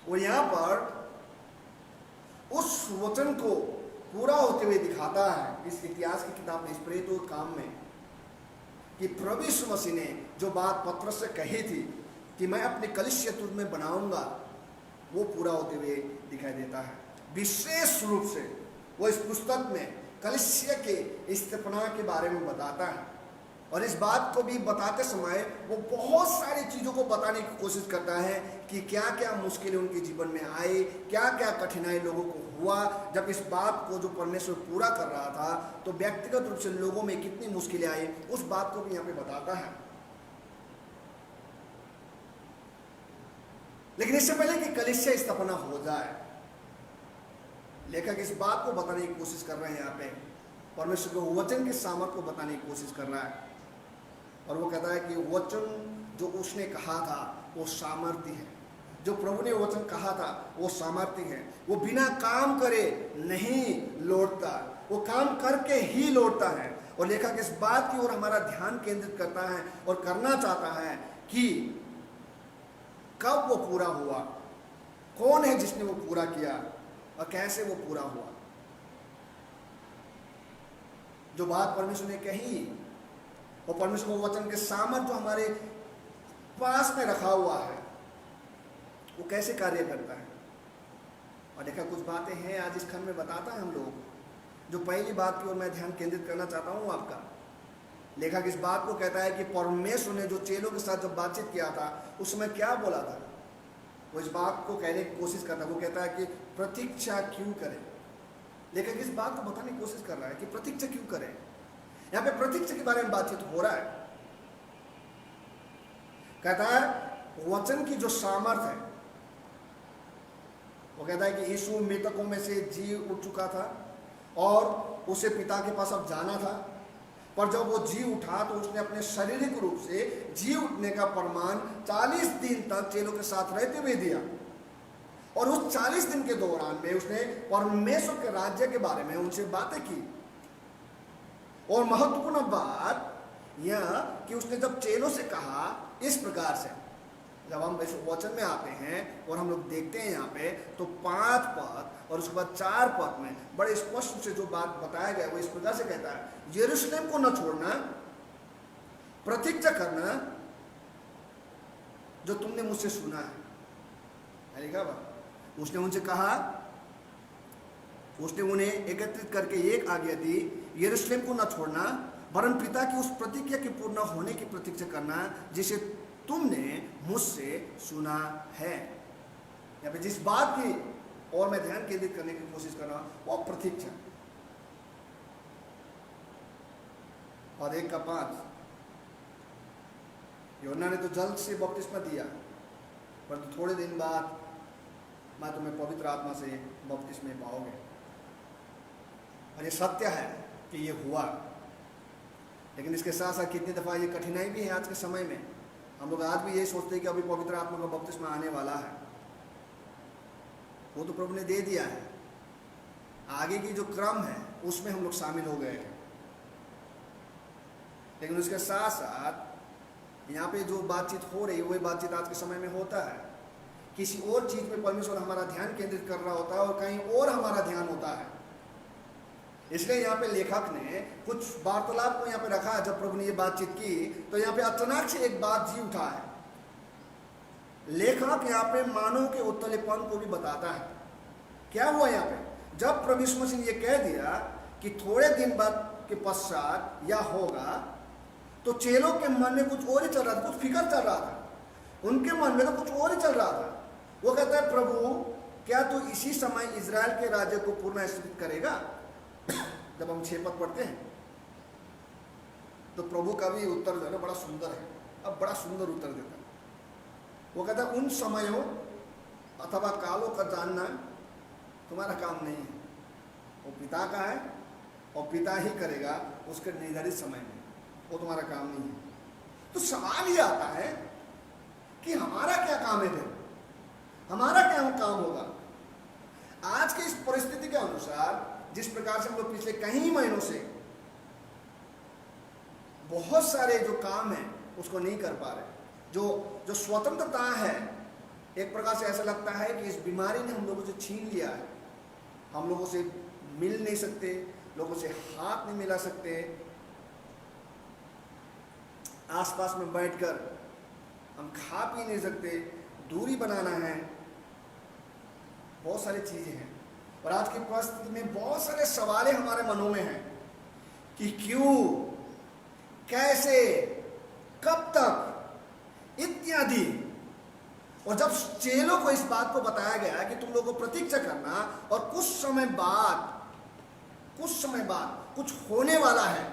और यहाँ पर उस वचन को पूरा होते हुए दिखाता है इस इतिहास की किताब में, इस प्रेरितों के काम में, कि प्रभु यीशु मसीह ने जो बात पत्रस से कही थी कि मैं अपनी कलीसिया तुझ में बनाऊंगा, वो पूरा होते हुए दिखाई देता है। विशेष रूप से वो इस पुस्तक में कलीसिया के स्थापना के बारे में बताता है, और इस बात को भी बताते समय वो बहुत सारी चीज़ों को बताने की कोशिश करता है कि क्या क्या मुश्किलें उनके जीवन में आई, क्या क्या कठिनाई लोगों को हुआ जब इस बात को जो परमेश्वर पूरा कर रहा था, तो व्यक्तिगत रूप से लोगों में कितनी मुश्किलें आई, उस बात को भी यहाँ पे बताता है। लेकिन इससे पहले कि कलीसिया स्थापना हो जाए, लेखक इस बात को बताने की कोशिश कर रहे हैं, यहाँ पे परमेश्वर के वचन के सामर्थ को बताने की कोशिश कर रहा है, और वो कहता है कि वचन जो उसने कहा था वो सामर्थ्य है, जो प्रभु ने वचन कहा था वो सामर्थ्य है। वो बिना काम करे नहीं लौटता, वो काम करके ही लौटता है। और लेखक इस बात की ओर हमारा ध्यान केंद्रित करता है और करना चाहता है कि कब वो पूरा हुआ, कौन है जिसने वो पूरा किया और कैसे वो पूरा हुआ। जो बात परमेश्वर ने कही, वो परमेश्वर को वचन के सामर्थ जो हमारे पास में रखा हुआ है, वो कैसे कार्य करता है। और देखा कुछ बातें हैं आज इस खंड में बताता है हम लोग। जो पहली बात की ओर मैं ध्यान केंद्रित करना चाहता हूँ आपका, लेखक इस बात को कहता है कि परमेश्वर ने जो चेलों के साथ जब बातचीत किया था उस समय क्या बोला था, वो इस बात को कहने की कोशिश करता है। वो कहता है कि प्रतीक्षा क्यों करें। लेखक इस बात को बताने की कोशिश कर रहा है कि प्रतीक्षा क्यों करें। यहाँ पे प्रतीक्षा के बारे में बातचीत हो रहा है। कहता है वचन की जो सामर्थ है, वो कहता है कि यीशु मृतकों में से जी उठ चुका था और उसे पिता के पास अब जाना था, पर जब वो जी उठा तो उसने अपने शारीरिक रूप से जी उठने का प्रमाण 40 दिन तक चेलों के साथ रहते हुए दिया। और उस 40 दिन के दौरान में उसने परमेश्वर के राज्य के बारे में उनसे बातें की। और महत्वपूर्ण बात यह कि उसने जब चेलों से कहा इस प्रकार से, जब हम इस वचन में आते हैं और हम लोग देखते हैं यहाँ पे तो 5 पद और उसके बाद 4 पद में बड़े स्पष्ट रूप से जो बात बताया गया वो इस प्रकार से कहता है, यरूशलेम को न छोड़ना, प्रतीक्षा करना जो तुमने मुझसे सुना है। लिखा बा उसने उनसे कहा, उसने उन्हें एकत्रित करके एक आज्ञा दी, यरूशलेम को न छोड़ना वरन पिता की उस प्रतिज्ञा के पूर्ण होने की प्रतीक्षा करना जिसे तुमने मुझसे सुना है। यहाँ पे जिस बात की और मैं ध्यान केंद्रित करने की कोशिश कर रहा हूं वो प्रतीक्षा। और 1:5, यूहन्ना ने तो जल्द से बपतिस्मा दिया, परंतु थोड़े दिन बाद मैं तुम्हें पवित्र आत्मा से बपतिस्मा पाओगे। और ये सत्य है कि ये हुआ, लेकिन इसके साथ साथ कितनी दफा ये कठिनाई भी है आज के समय में। हम लोग आज भी यही सोचते हैं कि अभी पवित्र आत्मा का बपतिस्मा आने वाला है, वो तो प्रभु ने दे दिया है, आगे की जो क्रम है उसमें हम लोग शामिल हो गए हैं। लेकिन उसके साथ साथ यहाँ पे जो बातचीत हो रही है वही बातचीत आज के समय में होता है। किसी और चीज में परमेश्वर हमारा ध्यान केंद्रित कर रहा होता है और कहीं और हमारा ध्यान होता है। इसलिए यहाँ पे लेखक ने कुछ वार्तालाप को यहाँ पे रखा है। जब प्रभु ने ये बातचीत की तो यहाँ पे अचानक से एक बात जी उठा है। लेखक यहाँ पे मानव के उत्तलेपन को भी बताता है। क्या हुआ यहाँ पे, जब प्रभु यीशु मसीह ने ये कह दिया कि थोड़े दिन बाद के पश्चात यह होगा, तो चेलों के मन में कुछ और ही चल रहा था, कुछ फिक्र चल रहा था, उनके मन में तो कुछ और ही चल रहा था। वो कहता है, प्रभु क्या तू इसी समय इजराइल के राज्य को पुनः स्थापित करेगा। जब हम 6 पद पढ़ते हैं तो प्रभु का भी उत्तर जो है बड़ा सुंदर है। अब बड़ा सुंदर उत्तर देता है। वो कहता है, उन समयों अथवा कालों का जानना तुम्हारा काम नहीं है, वो पिता का है और पिता ही करेगा उसके निर्धारित समय में, वो तुम्हारा काम नहीं है। तो सवाल ये आता है कि हमारा क्या काम है, फिर हमारा क्या काम होगा। आज की इस परिस्थिति के अनुसार जिस प्रकार से हम लोग पिछले कई महीनों से बहुत सारे जो काम है उसको नहीं कर पा रहे, जो स्वतंत्रता है, एक प्रकार से ऐसा लगता है कि इस बीमारी ने हम लोगों से छीन लिया है। हम लोगों से मिल नहीं सकते, लोगों से हाथ नहीं मिला सकते, आसपास में बैठकर हम खा पी नहीं सकते, दूरी बनाना है, बहुत सारी चीजें हैं। और आज की परिस्थिति में बहुत सारे सवाल हमारे मनों में हैं कि क्यों, कैसे, कब तक इत्यादि। और जब चेलों को इस बात को बताया गया कि तुम लोगों को प्रतीक्षा करना और कुछ समय बाद कुछ होने वाला है,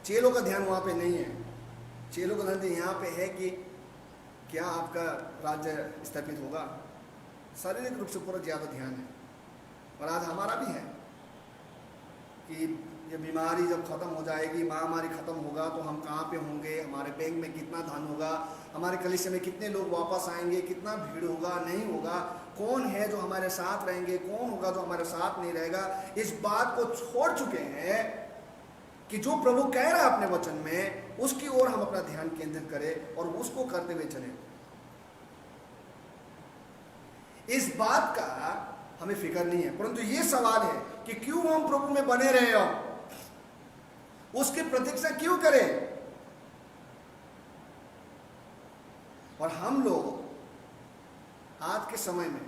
चेलों का ध्यान वहां पे नहीं है। चेलों का ध्यान यहाँ पे है कि क्या आपका राज्य स्थापित होगा। शारीरिक रूप से पूरा ज़्यादा ध्यान है। और आज हमारा भी है कि ये बीमारी जब खत्म हो जाएगी, महामारी खत्म होगा, तो हम कहाँ पे होंगे, हमारे बैंक में कितना धन होगा, हमारे कलीसिया में कितने लोग वापस आएंगे, कितना भीड़ होगा, नहीं होगा, कौन है जो हमारे साथ रहेंगे, कौन होगा जो हमारे साथ नहीं रहेगा। इस बात को छोड़ चुके हैं कि जो प्रभु कह रहा है अपने वचन में, उसकी ओर हम अपना ध्यान केंद्रित करें और उसको करते हुए चलें। इस बात का हमें फिक्र नहीं है, परंतु ये सवाल है कि क्यों हम प्रभु में बने रहे, हम उसकी प्रतीक्षा क्यों करें। और हम लोग आज के समय में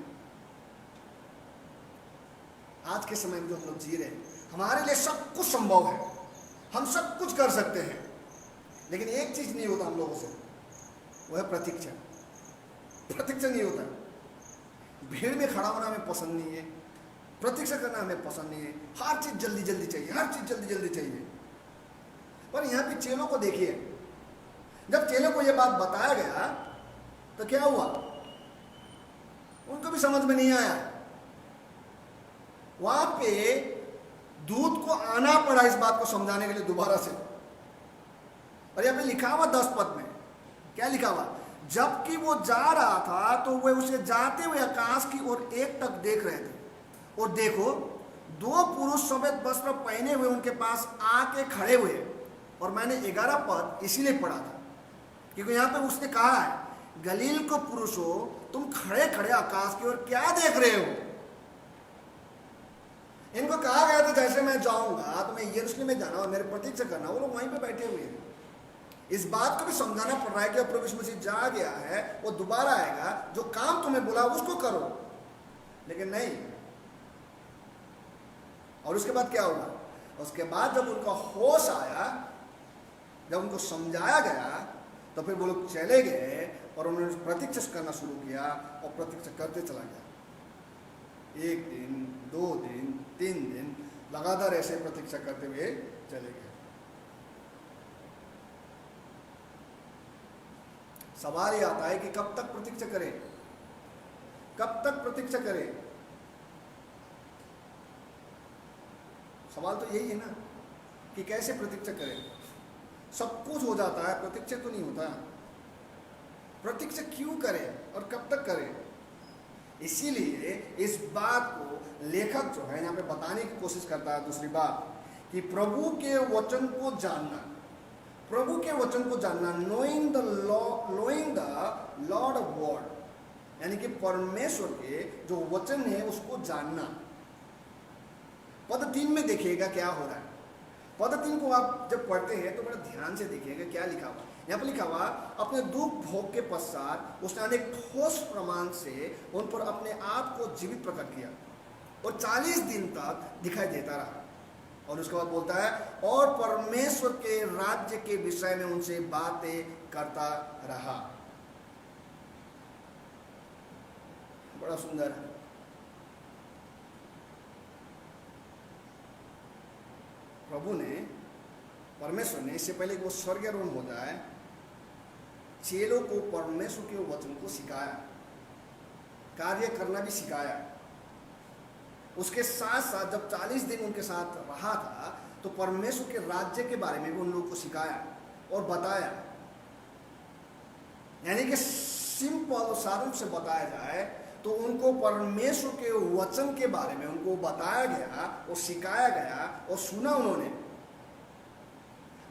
जो हम लोग जी रहे हैं, हमारे लिए सब कुछ संभव है, हम सब कुछ कर सकते हैं, लेकिन एक चीज नहीं होता हम लोगों से, वो है प्रतीक्षा। प्रतीक्षा नहीं होता। भीड़ में खड़ा होना हमें पसंद नहीं है, प्रतीक्षा करना हमें पसंद नहीं है, हर चीज जल्दी जल्दी चाहिए, हर चीज जल्दी जल्दी चाहिए। पर यहाँ पे चेलों को देखिए, जब चेलों को यह बात बताया गया तो क्या हुआ, उनको भी समझ में नहीं आया। वहां पे दूत को आना पड़ा इस बात को समझाने के लिए दोबारा से। और यहाँ पे लिखा हुआ 10 पद में क्या लिखा हुआ, जबकि वो जा रहा था तो वे उसे जाते हुए आकाश की ओर एकटक देख रहे थे, और देखो 2 पुरुष सफेद वस्त्र पहने हुए उनके पास आके खड़े हुए। और मैंने 11 पद इसीलिए पढ़ा था क्योंकि यहाँ पे उसने कहा है, गलील को पुरुषों, तुम खड़े खड़े आकाश की ओर क्या देख रहे हो। इनको कहा गया था जैसे मैं जाऊंगा तो मैं यरूशलेम में जाना और मेरे प्रतीक्षा करना, वो लोग वहीं पे बैठे हुए हैं। इस बात को भी समझाना पड़ रहा है कि अब प्रभु यीशु मसीह जा गया है, वो दोबारा आएगा, जो काम तुम्हें बोला उसको करो, लेकिन नहीं। और उसके बाद क्या होगा, उसके बाद जब उनका होश आया, जब उनको समझाया गया, तो फिर वो लोग चले गए और उन्होंने प्रतीक्षा करना शुरू किया और प्रतीक्षा करते चला गया। 1 दिन, 2 दिन, 3 दिन लगातार ऐसे प्रतीक्षा करते हुए चले गए। सवाल ये आता है कि कब तक प्रतीक्षा करें, कब तक प्रतीक्षा करें। सवाल तो यही है ना कि कैसे प्रतीक्षा करें। सब कुछ हो जाता है, प्रतीक्षा तो नहीं होता। प्रतीक्षा क्यों करें और कब तक करें। इसीलिए इस बात को लेखक जो है यहाँ पे बताने की कोशिश करता है। दूसरी बात कि प्रभु के वचन को जानना, प्रभु के वचन को जानना, knowing the Lord of word, यानी कि परमेश्वर के जो वचन है उसको जानना। पद 3 में देखिएगा क्या हो रहा है। पद 3 को आप जब पढ़ते हैं तो बड़ा ध्यान से देखिएगा क्या लिखा हुआ। यहाँ पर लिखा हुआ, अपने दुख भोग के पश्चात उसने अनेक ठोस प्रमाण से उन पर अपने आप को जीवित प्रकट किया और 40 दिन तक दिखाई देता रहा। और उसके बाद बोलता है, और परमेश्वर के राज्य के विषय में उनसे बातें करता रहा। बड़ा सुंदर है। प्रभु ने, परमेश्वर ने, इससे पहले कि वो स्वर्गारोहण हो जाए, चेलों को परमेश्वर के वचन को सिखाया, कार्य करना भी सिखाया। उसके साथ साथ जब 40 दिन उनके साथ रहा था तो परमेश्वर के राज्य के बारे में भी उन लोगों को सिखाया और बताया। यानी कि सिंपल और साधारण से बताया जाए तो उनको परमेश्वर के वचन के बारे में उनको बताया गया और सिखाया गया और सुना उन्होंने।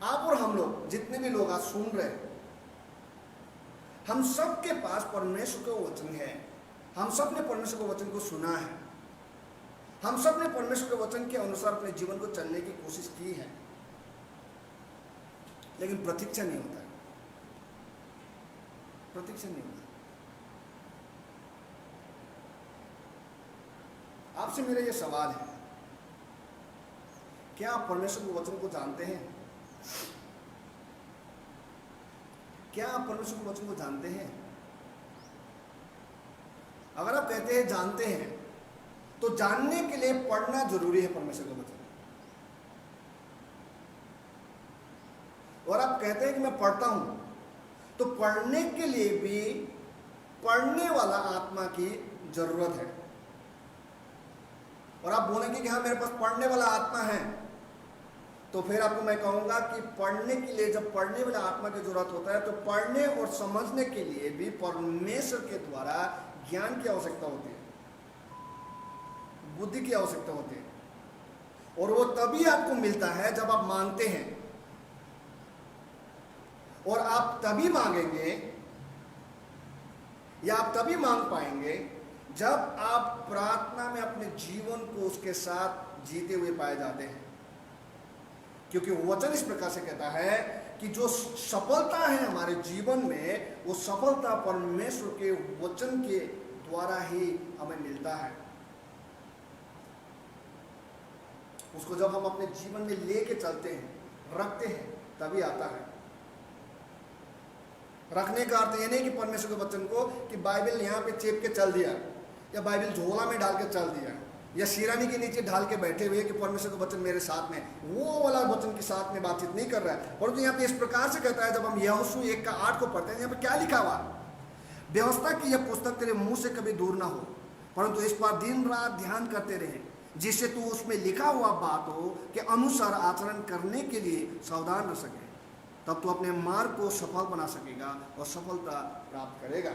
आप और हम लोग, जितने भी लोग आज सुन रहे हैं, हम सब के पास परमेश्वर का वचन है। हम सब ने परमेश्वर के वचन को सुना है। हम सब ने परमेश्वर के वचन के अनुसार अपने जीवन को चलने की कोशिश की है, लेकिन प्रतीक्षा नहीं होता है, प्रतीक्षा नहीं होता। आपसे मेरा यह सवाल है, क्या आप परमेश्वर के वचन को जानते हैं? क्या आप परमेश्वर के वचन को जानते हैं? अगर आप कहते हैं जानते हैं, तो जानने के लिए पढ़ना जरूरी है परमेश्वर का वचन। और आप कहते हैं कि मैं पढ़ता हूं, तो पढ़ने के लिए भी पढ़ने वाला आत्मा की जरूरत है। और आप बोलेंगे कि हाँ मेरे पास पढ़ने वाला आत्मा है, तो फिर आपको मैं कहूंगा कि पढ़ने के लिए जब पढ़ने वाला आत्मा की जरूरत होता है, तो पढ़ने और समझने के लिए भी परमेश्वर के द्वारा ज्ञान की आवश्यकता होती है, बुद्धि की आवश्यकता होती है। और वो तभी आपको मिलता है जब आप मांगते हैं, और आप तभी मांगेंगे या आप तभी मांग पाएंगे जब आप प्रार्थना में अपने जीवन को उसके साथ जीते हुए पाए जाते हैं। क्योंकि वचन इस प्रकार से कहता है कि जो सफलता है हमारे जीवन में, वो सफलता परमेश्वर के वचन के द्वारा ही हमें मिलता है। उसको जब हम अपने जीवन में लेके चलते हैं, रखते हैं, तभी आता है। रखने का अर्थ ये नहीं कि परमेश्वर के वचन को कि बाइबल यहाँ पे चेप के चल दिया, या बाइबल झोला में डाल के चल दिया, या सिरानी के नीचे ढाल के बैठे हुए कि परमेश्वर का वचन मेरे साथ में, वो वाला वचन के साथ में बातचीत नहीं कर रहा है। परंतु यहाँ पे इस प्रकार से कहता है, जब हम यहोशू 1:8 को पढ़ते हैं, यहाँ पे क्या लिखा हुआ? व्यवस्था की यह पुस्तक तेरे मुंह से कभी दूर ना हो, परंतु इस पर दिन रात ध्यान करते रहे, जिससे तू उसमें लिखा हुआ बातों के अनुसार आचरण करने के लिए सावधान रह सके। तब तू अपने मार्ग को सफल बना सकेगा और सफलता प्राप्त करेगा।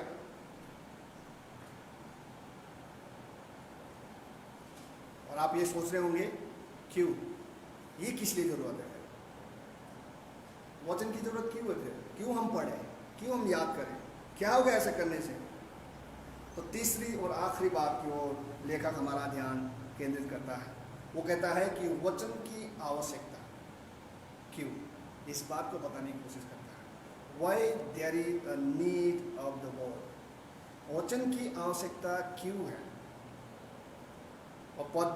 और आप ये सोच रहे होंगे, क्यों, ये किस लिए जरूरत है? वचन की जरूरत क्यों है? क्यों हम पढ़ें, क्यों हम याद करें, क्या होगा ऐसा करने से? तो तीसरी और आखिरी बात की ओर लेखक हमारा ध्यान केंद्रित करता है। वो कहता है कि वचन की आवश्यकता क्यों, इस बात को बताने की कोशिश करता है। Why there is a need of the word? वचन की आवश्यकता क्यों है? और पद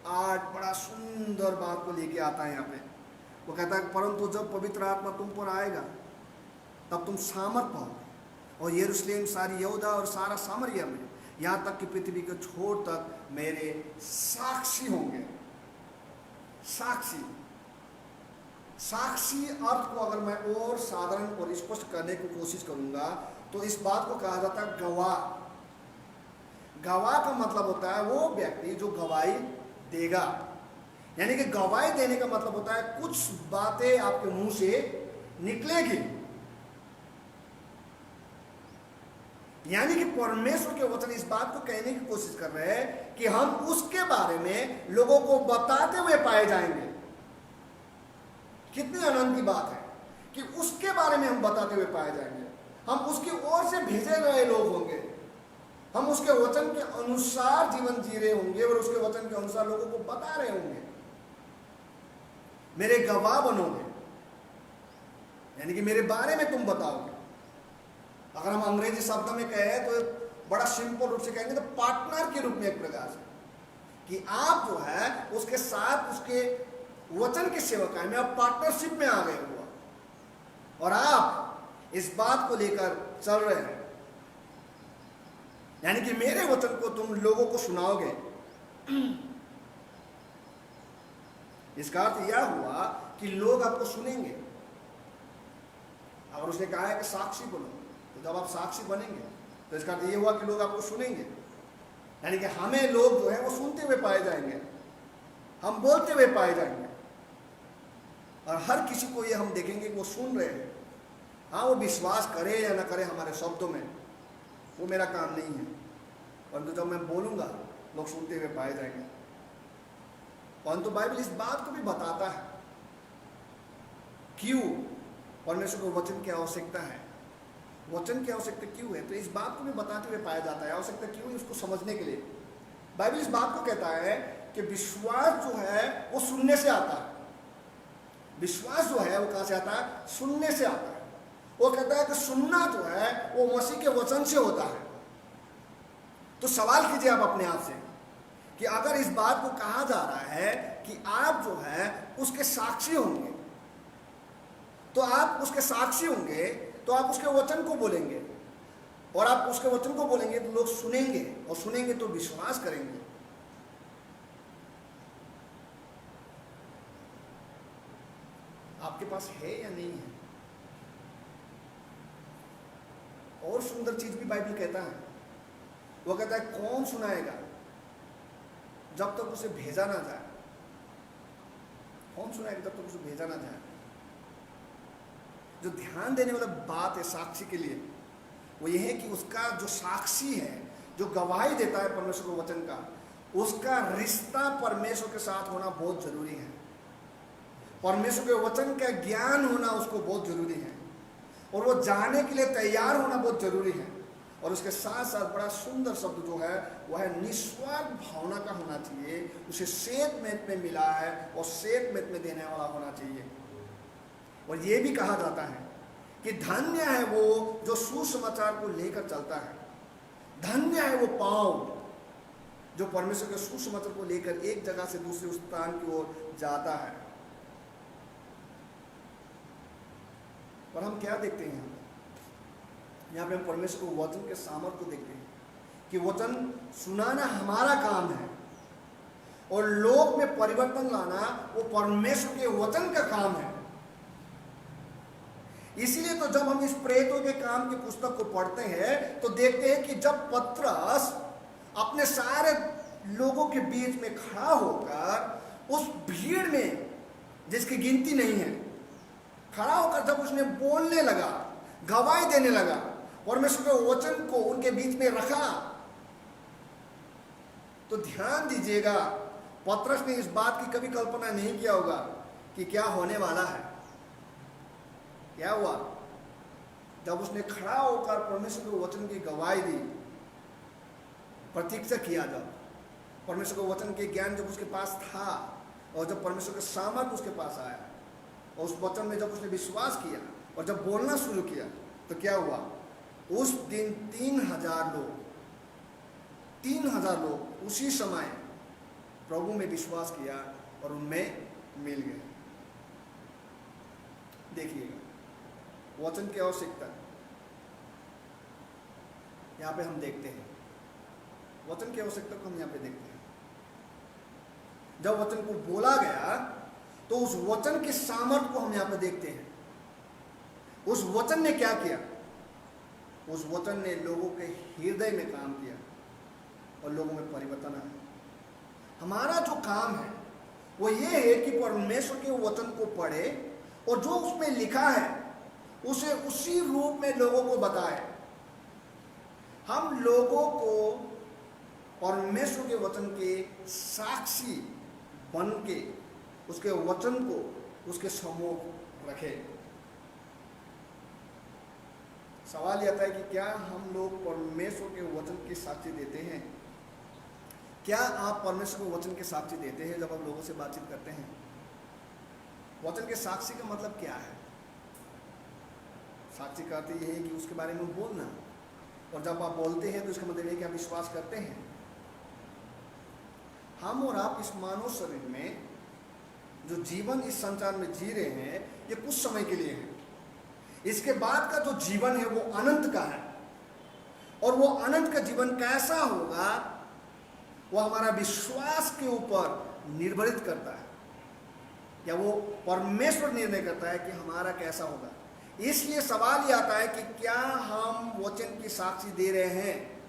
8 बड़ा सुंदर बात को लेके आता है यहाँ पे। वो कहता है, परंतु जब पवित्र आत्मा तुम पर आएगा, तब तुम सामर्थ पाओगे, और यरूशलेम, सारी यहूदा और सारा सामरिया में, यहाँ तक कि पृथ्वी के छोर तक मेरे साक्षी होंगे। साक्षी, साक्षी अर्थ को अगर मैं और साधारण और स्पष्ट करने की कोशिश करूंगा, तो इस बात को कहा जाता है गवाह। गवाह का मतलब होता है वो व्यक्ति जो गवाही देगा। यानी कि गवाही देने का मतलब होता है कुछ बातें आपके मुंह से निकलेगी। यानी कि परमेश्वर के वचन इस बात को कहने की कोशिश कर रहे हैं कि हम उसके बारे में लोगों को बताते हुए पाए जाएंगे। कितनी आनंद की बात है कि उसके बारे में हम बताते हुए पाए जाएंगे। हम उसकी ओर से भेजे गए लोग होंगे, हम उसके वचन के अनुसार जीवन जी रहे होंगे और उसके वचन के अनुसार लोगों को बता रहे होंगे। मेरे गवाह बनोगे, यानी कि मेरे बारे में तुम बताओगे। अगर हम अंग्रेजी शब्द में कहें तो बड़ा सिंपल रूप से कहेंगे तो पार्टनर के रूप में, एक प्रकार से कि आप जो है उसके साथ उसके वचन के सेवकाई में आप पार्टनरशिप में आ गए हुआ, और आप इस बात को लेकर चल रहे हैं। यानी कि मेरे वचन को तुम लोगों को सुनाओगे। इसका अर्थ यह हुआ कि लोग आपको सुनेंगे। अगर उसने कहा है कि साक्षी बनो, तो जब आप साक्षी बनेंगे तो इसका अर्थ यह हुआ कि लोग आपको सुनेंगे। यानी कि हमें लोग जो है वो सुनते हुए पाए जाएंगे, हम बोलते हुए पाए जाएंगे, और हर किसी को ये हम देखेंगे कि वो सुन रहे हैं। हाँ, वो विश्वास करे या ना करे हमारे शब्दों में, वो मेरा काम नहीं है, परंतु जब मैं बोलूंगा लोग सुनते हुए पाए जाएंगे। परंतु बाइबल इस बात को भी बताता है क्यों परमेश्वर को वचन की आवश्यकता है। वचन की आवश्यकता क्यों है, तो इस बात को भी बताते हुए पाया जाता है। आवश्यकता क्यों है उसको समझने के लिए बाइबल इस बात को कहता है कि विश्वास जो है वो सुनने से आता है। विश्वास जो है वो कहां से आता है? सुनने से आता है। वो कहता है कि सुनना जो है वो मसीह के वचन से होता है। तो सवाल कीजिए आप अपने आप से कि अगर इस बात को कहा जा रहा है कि आप जो है उसके साक्षी होंगे, तो आप उसके साक्षी होंगे तो आप उसके वचन को बोलेंगे, और आप उसके वचन को बोलेंगे तो लोग सुनेंगे, और सुनेंगे तो विश्वास करेंगे। आपके पास है या नहीं है? और सुंदर चीज भी बाइबल कहता है, वो कहता है कौन सुनाएगा जब तक उसे भेजा ना जाए। कौन सुनाएगा जब तक उसे भेजा ना जाए? जो ध्यान देने वाला बात है साक्षी के लिए वो ये है कि उसका जो साक्षी है, जो गवाही देता है परमेश्वर के वचन का, उसका रिश्ता परमेश्वर के साथ होना बहुत जरूरी है। परमेश्वर के वचन का ज्ञान होना उसको बहुत जरूरी है, और वो जाने के लिए तैयार होना बहुत जरूरी है। और उसके साथ साथ बड़ा सुंदर शब्द जो है वह है निस्वार्थ भावना का होना चाहिए। उसे सेतमेत में मिला है और सेतमेत में देने वाला होना चाहिए। और ये भी कहा जाता है कि धन्य है वो जो सुसमाचार को लेकर चलता है। धन्य है वो पांव जो परमेश्वर के सुसमाचार को लेकर एक जगह से दूसरे स्थान की ओर जाता है। पर हम क्या देखते हैं यहाँ पे? हम परमेश्वर को वचन के सामर्थ्य को देखते हैं कि वचन सुनाना हमारा काम है, और लोक में परिवर्तन लाना वो परमेश्वर के वचन का काम है। इसीलिए तो जब हम इस प्रेरितों के काम की पुस्तक को पढ़ते हैं तो देखते हैं कि जब पतरस अपने सारे लोगों के बीच में खड़ा होकर उस भीड़ में जिसकी गिनती नहीं है, खड़ा होकर जब उसने बोलने लगा, गवाही देने लगा, परमेश्वर के वचन को उनके बीच में रखा, तो ध्यान दीजिएगा पतरस ने इस बात की कभी कल्पना नहीं किया होगा कि क्या होने वाला है। क्या हुआ? जब उसने खड़ा होकर परमेश्वर के वचन की गवाही दी, प्रतीक्षा किया, जब परमेश्वर के वचन के ज्ञान जब उसके पास था, और जब परमेश्वर के सामर्थ्य उसके पास आया, और उस वचन में जब उसने विश्वास किया और जब बोलना शुरू किया, तो क्या हुआ? उस दिन 3,000 लोग उसी समय प्रभु में विश्वास किया और उनमें मिल गए। देखिएगा वचन की आवश्यकता यहाँ पे हम देखते हैं। वचन की आवश्यकता को हम यहाँ पे देखते हैं। जब वचन को बोला गया तो उस वचन के सामर्थ्य को हम यहाँ पे देखते हैं। उस वचन ने क्या किया? उस वचन ने लोगों के हृदय में काम किया और लोगों में परिवर्तन आया। हमारा जो काम है वो ये है कि परमेश्वर के वचन को पढ़े और जो उसमें लिखा है उसे उसी रूप में लोगों को बताए। हम लोगों को परमेश्वर के वचन के साक्षी बन के उसके वचन को उसके सम्मुख रखें। सवाल यह आता है कि क्या हम लोग परमेश्वर के वचन की साक्षी देते हैं? क्या आप परमेश्वर के वचन के साक्षी देते हैं जब आप लोगों से बातचीत करते हैं? वचन के साक्षी का मतलब क्या है? साक्षी का अर्थ यह है कि उसके बारे में बोलना, और जब आप बोलते हैं तो इसका मतलब है कि आप विश्वास करते हैं। हम और आप इस मानव शरीर में जो जीवन इस संसार में जी रहे हैं ये कुछ समय के लिए है। इसके बाद का जो जीवन है वो अनंत का है, और वो अनंत का जीवन कैसा होगा वो हमारा विश्वास के ऊपर निर्भरित करता है, या वो परमेश्वर निर्णय करता है कि हमारा कैसा होगा। इसलिए सवाल ये आता है कि क्या हम वचन की साक्षी दे रहे हैं?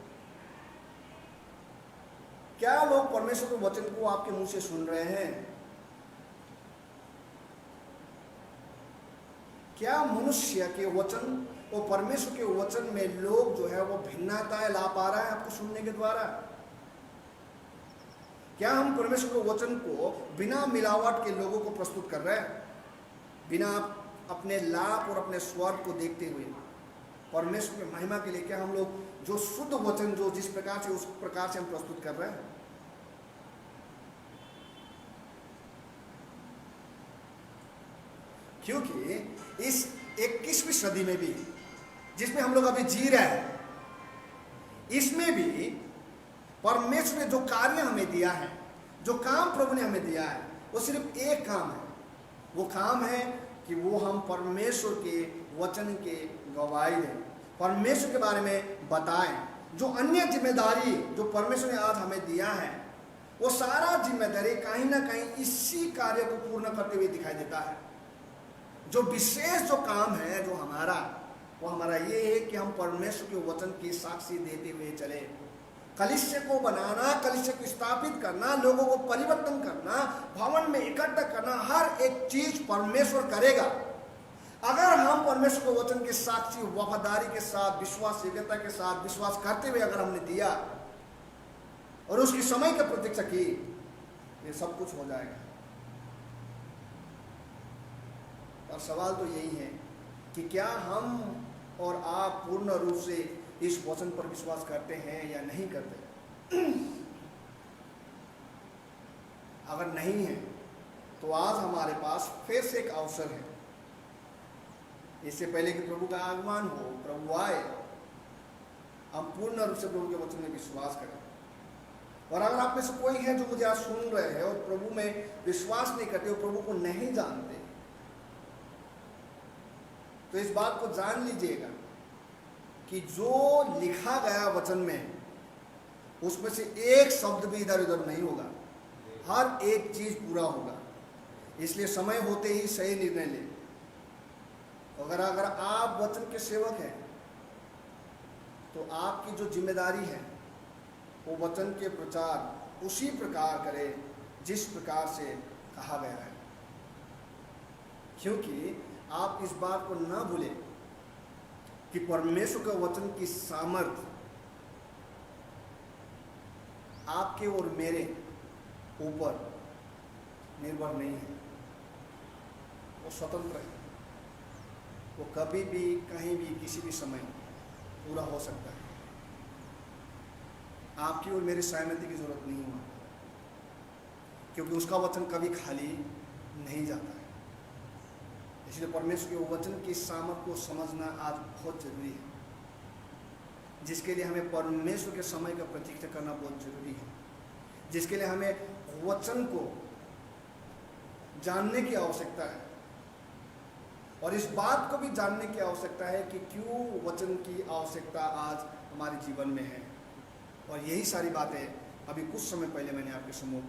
क्या लोग परमेश्वर के वचन को आपके मुंह से सुन रहे हैं? क्या मनुष्य के वचन और परमेश्वर के वचन में लोग जो है वो भिन्नताएं ला पा रहा है आपको सुनने के द्वारा? क्या हम परमेश्वर के वचन को बिना मिलावट के लोगों को प्रस्तुत कर रहे हैं, बिना अपने लाभ और अपने स्वार्थ को देखते हुए परमेश्वर की महिमा के लिए? क्या हम लोग जो शुद्ध वचन जो जिस प्रकार से उस प्रकार से हम प्रस्तुत कर रहे हैं? क्योंकि इस 21वीं सदी में भी जिसमें हम लोग अभी जी रहे हैं, इसमें भी परमेश्वर ने जो कार्य हमें दिया है, जो काम प्रभु ने हमें दिया है, वो सिर्फ एक काम है। वो काम है कि वो हम परमेश्वर के वचन के गवाही दें, परमेश्वर के बारे में बताएं। जो अन्य जिम्मेदारी जो परमेश्वर ने आज हमें दिया है, वो सारा जिम्मेदारी कहीं ना कहीं इसी कार्य को पूर्ण करते हुए दिखाई देता है। जो विशेष जो काम है जो हमारा, वो हमारा ये है कि हम परमेश्वर के वचन की साक्षी देते हुए चले। कलीसिया को बनाना, कलीसिया को स्थापित करना, लोगों को परिवर्तन करना, भवन में इकट्ठा करना, हर एक चीज परमेश्वर करेगा। अगर हम परमेश्वर के वचन के साक्षी वफादारी के साथ, विश्वास योग्यता के साथ, विश्वास करते हुए अगर हमने दिया और उसकी समय की प्रतीक्षा की, ये सब कुछ हो जाएगा। और सवाल तो यही है कि क्या हम और आप पूर्ण रूप से इस वचन पर विश्वास करते हैं या नहीं करते। अगर नहीं है तो आज हमारे पास फिर से एक अवसर है। इससे पहले कि प्रभु का आगमन हो, प्रभु आए, हम पूर्ण रूप से प्रभु के वचन में विश्वास करें। और अगर आप में से कोई है जो मुझे आज सुन रहे हैं और प्रभु में विश्वास नहीं करते, प्रभु को नहीं जानते, तो इस बात को जान लीजिएगा कि जो लिखा गया वचन में, उसमें से एक शब्द भी इधर उधर नहीं होगा, हर एक चीज पूरा होगा। इसलिए समय होते ही सही निर्णय लें। अगर आप वचन के सेवक हैं तो आपकी जो जिम्मेदारी है वो वचन के प्रचार उसी प्रकार करें जिस प्रकार से कहा गया है। क्योंकि आप इस बात को न भूलें कि परमेश्वर के वचन की सामर्थ्य आपके और मेरे ऊपर निर्भर नहीं है। वो स्वतंत्र है, वो कभी भी कहीं भी किसी भी समय पूरा हो सकता है। आपकी और मेरी सहमति की जरूरत नहीं हुआ, क्योंकि उसका वचन कभी खाली नहीं जाता है। इसलिए परमेश्वर के वचन की सामर्थ्य को समझना आज बहुत जरूरी है, जिसके लिए हमें परमेश्वर के समय का प्रतीक्षा करना बहुत जरूरी है, जिसके लिए हमें वचन को जानने की आवश्यकता है। और इस बात को भी जानने की आवश्यकता है कि क्यों वचन की आवश्यकता आज हमारे जीवन में है। और यही सारी बातें अभी कुछ समय पहले मैंने आपके सम्मुख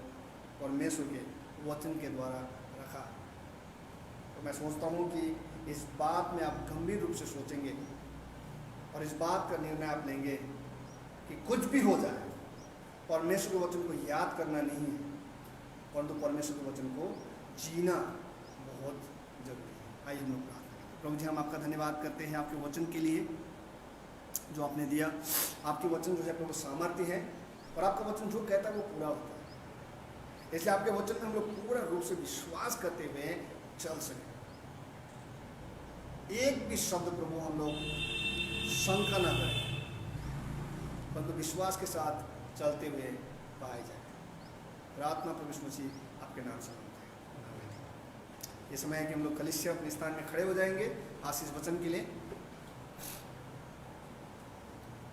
परमेश्वर के वचन के द्वारा रखा। तो मैं सोचता हूँ कि इस बात में आप गंभीर रूप से सोचेंगे और इस बात का निर्णय आप लेंगे कि कुछ भी हो जाए, परमेश्वर के वचन को याद करना नहीं है, परंतु परमेश्वर के वचन को जीना बहुत जरूरी है। आइए हम लोग प्रार्थना करें। प्रभु जी, हम आपका धन्यवाद करते हैं आपके वचन के लिए जो आपने दिया। आपके वचन जो है प्रभु सामर्थ्य है, और आपका वचन जो कहता है वो पूरा होता है। इसलिए आपके वचन में हम लोग पूरा रूप से विश्वास करते हुए चल सकें। एक भी शब्द प्रभु हम लोग शंका न करें, परंतु विश्वास के साथ चलते हुए पाए जाए। प्रार्थना प्रभु यीशु मसीह आपके नाम से मांगते हैं, आमीन। ये समय है कि हम लोग कलीसिया अपने स्थान में खड़े हो जाएंगे आशीष वचन के लिए।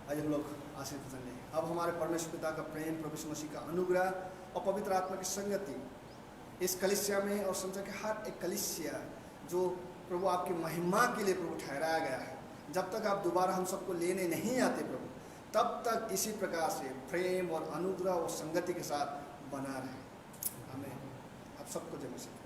आज हम लोग आशीष वचन लें। अब हमारे परमेश्वर पिता का प्रेम, प्रभु यीशु मसीह का अनुग्रह और पवित्र आत्मा की संगति इस कलीसिया में और संसार के हर एक कलीसिया जो प्रभु आपकी महिमा के लिए प्रभु ठहराया गया है, जब तक आप दोबारा हम सबको लेने नहीं आते प्रभु, तब तक इसी प्रकार से प्रेम और अनुग्रह और संगति के साथ बना रहे। हमें आप सबको जय मसीह।